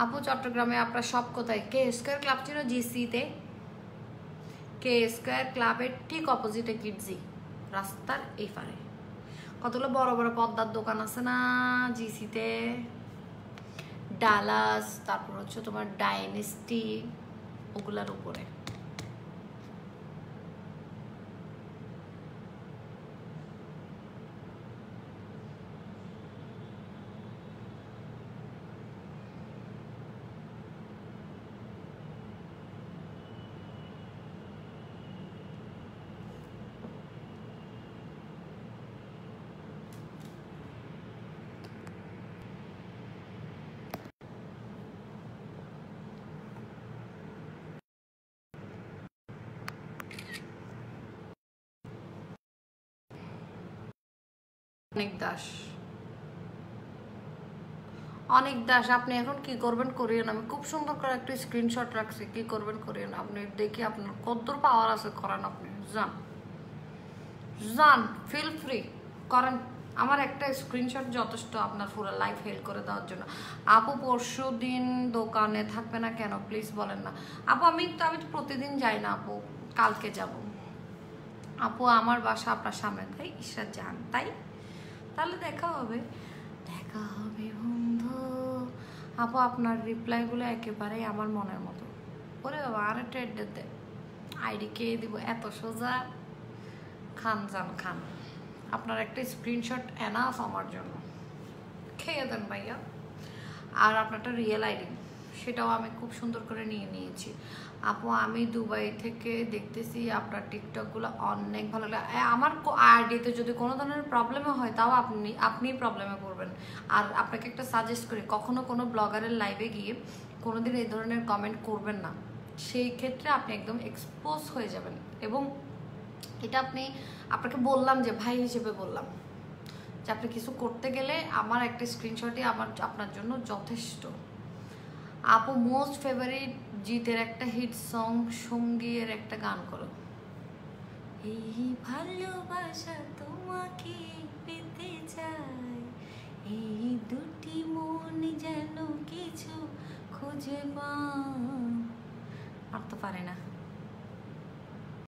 আপু চট্টগ্রামে আপনার সব কোথায়? কে স্কোয়ার ক্লাব ছিল জিসিতে, কে স্কোয়ার ক্লাবের ঠিক অপোজিটে কিডজি, রাস্তার এই পারে কতগুলো বড় বড় পদ্মার দোকান আছে না জিসিতে, ডালাস, তারপর হচ্ছে তোমার ডাইনেস্টি, ওগুলার উপরে। অনেক দাস আপনি এখন কি করবেন করিয়েন, আমি খুব সুন্দর করে একটা স্ক্রিনশট রাখছি, কি করবেন করিয়েন, আপনি দেখি আপনার কতদূর পাওয়ার আছে করেন, আপনি যান ফিল ফ্রি করেন। আমার একটা স্ক্রিনশট যথেষ্ট আপনার পুরো লাইফ হেল্প করে দেওয়ার জন্য। আপু পরশু দিন দোকানে থাকবে না কেন প্লিজ বলেন না। আপু আমি তো প্রতিদিন যাই না আপু, কালকে যাব। আপু আমার বাসা আপনার সামনে, তাই ঈশা যান, তাই তাহলে দেখা হবে বন্ধু। আপু আপনার রিপ্লাইগুলো একেবারেই আমার মনের মতো। ওরে বাবা আর একটা অ্যাড্রেস দে, আইডি কে দিব, এত সোজা? খান যান খান, আপনার একটা স্ক্রিনশট এনাফ আমার জন্য, খেয়ে দেন ভাইয়া। আর আপনারটা রিয়েল আইডি, সেটাও আমি খুব সুন্দর করে নিয়ে নিয়েছি। আপু আমি দুবাই থেকে দেখতেছি আপনার টিকটকগুলো অনেক ভালো লাগে। আমার আইডিতে যদি কোনো ধরনের প্রবলেমও হয় তাও আপনি প্রবলেমে পড়বেন। আর আপনাকে একটা সাজেস্ট করি, কখনো কোনো ব্লগারের লাইভে গিয়ে কোনোদিন এই ধরনের কমেন্ট করবেন না, সেই ক্ষেত্রে আপনি একদম এক্সপোজ হয়ে যাবেন। এবং এটা আপনাকে বললাম যে ভাই হিসেবে বললাম যে আপনি কিছু করতে গেলে আমার একটা স্ক্রিনশটই আপনার জন্য যথেষ্ট। আপু মোস্ট ফেভারিট জিতের একটা হিট সং সঙ্গীর একটা গান করো। এই ভালোবাসা তোমাকে পেতে চাই, এই দুটি মন যেন কিছু খুঁজে পায়। আর তো পারে না।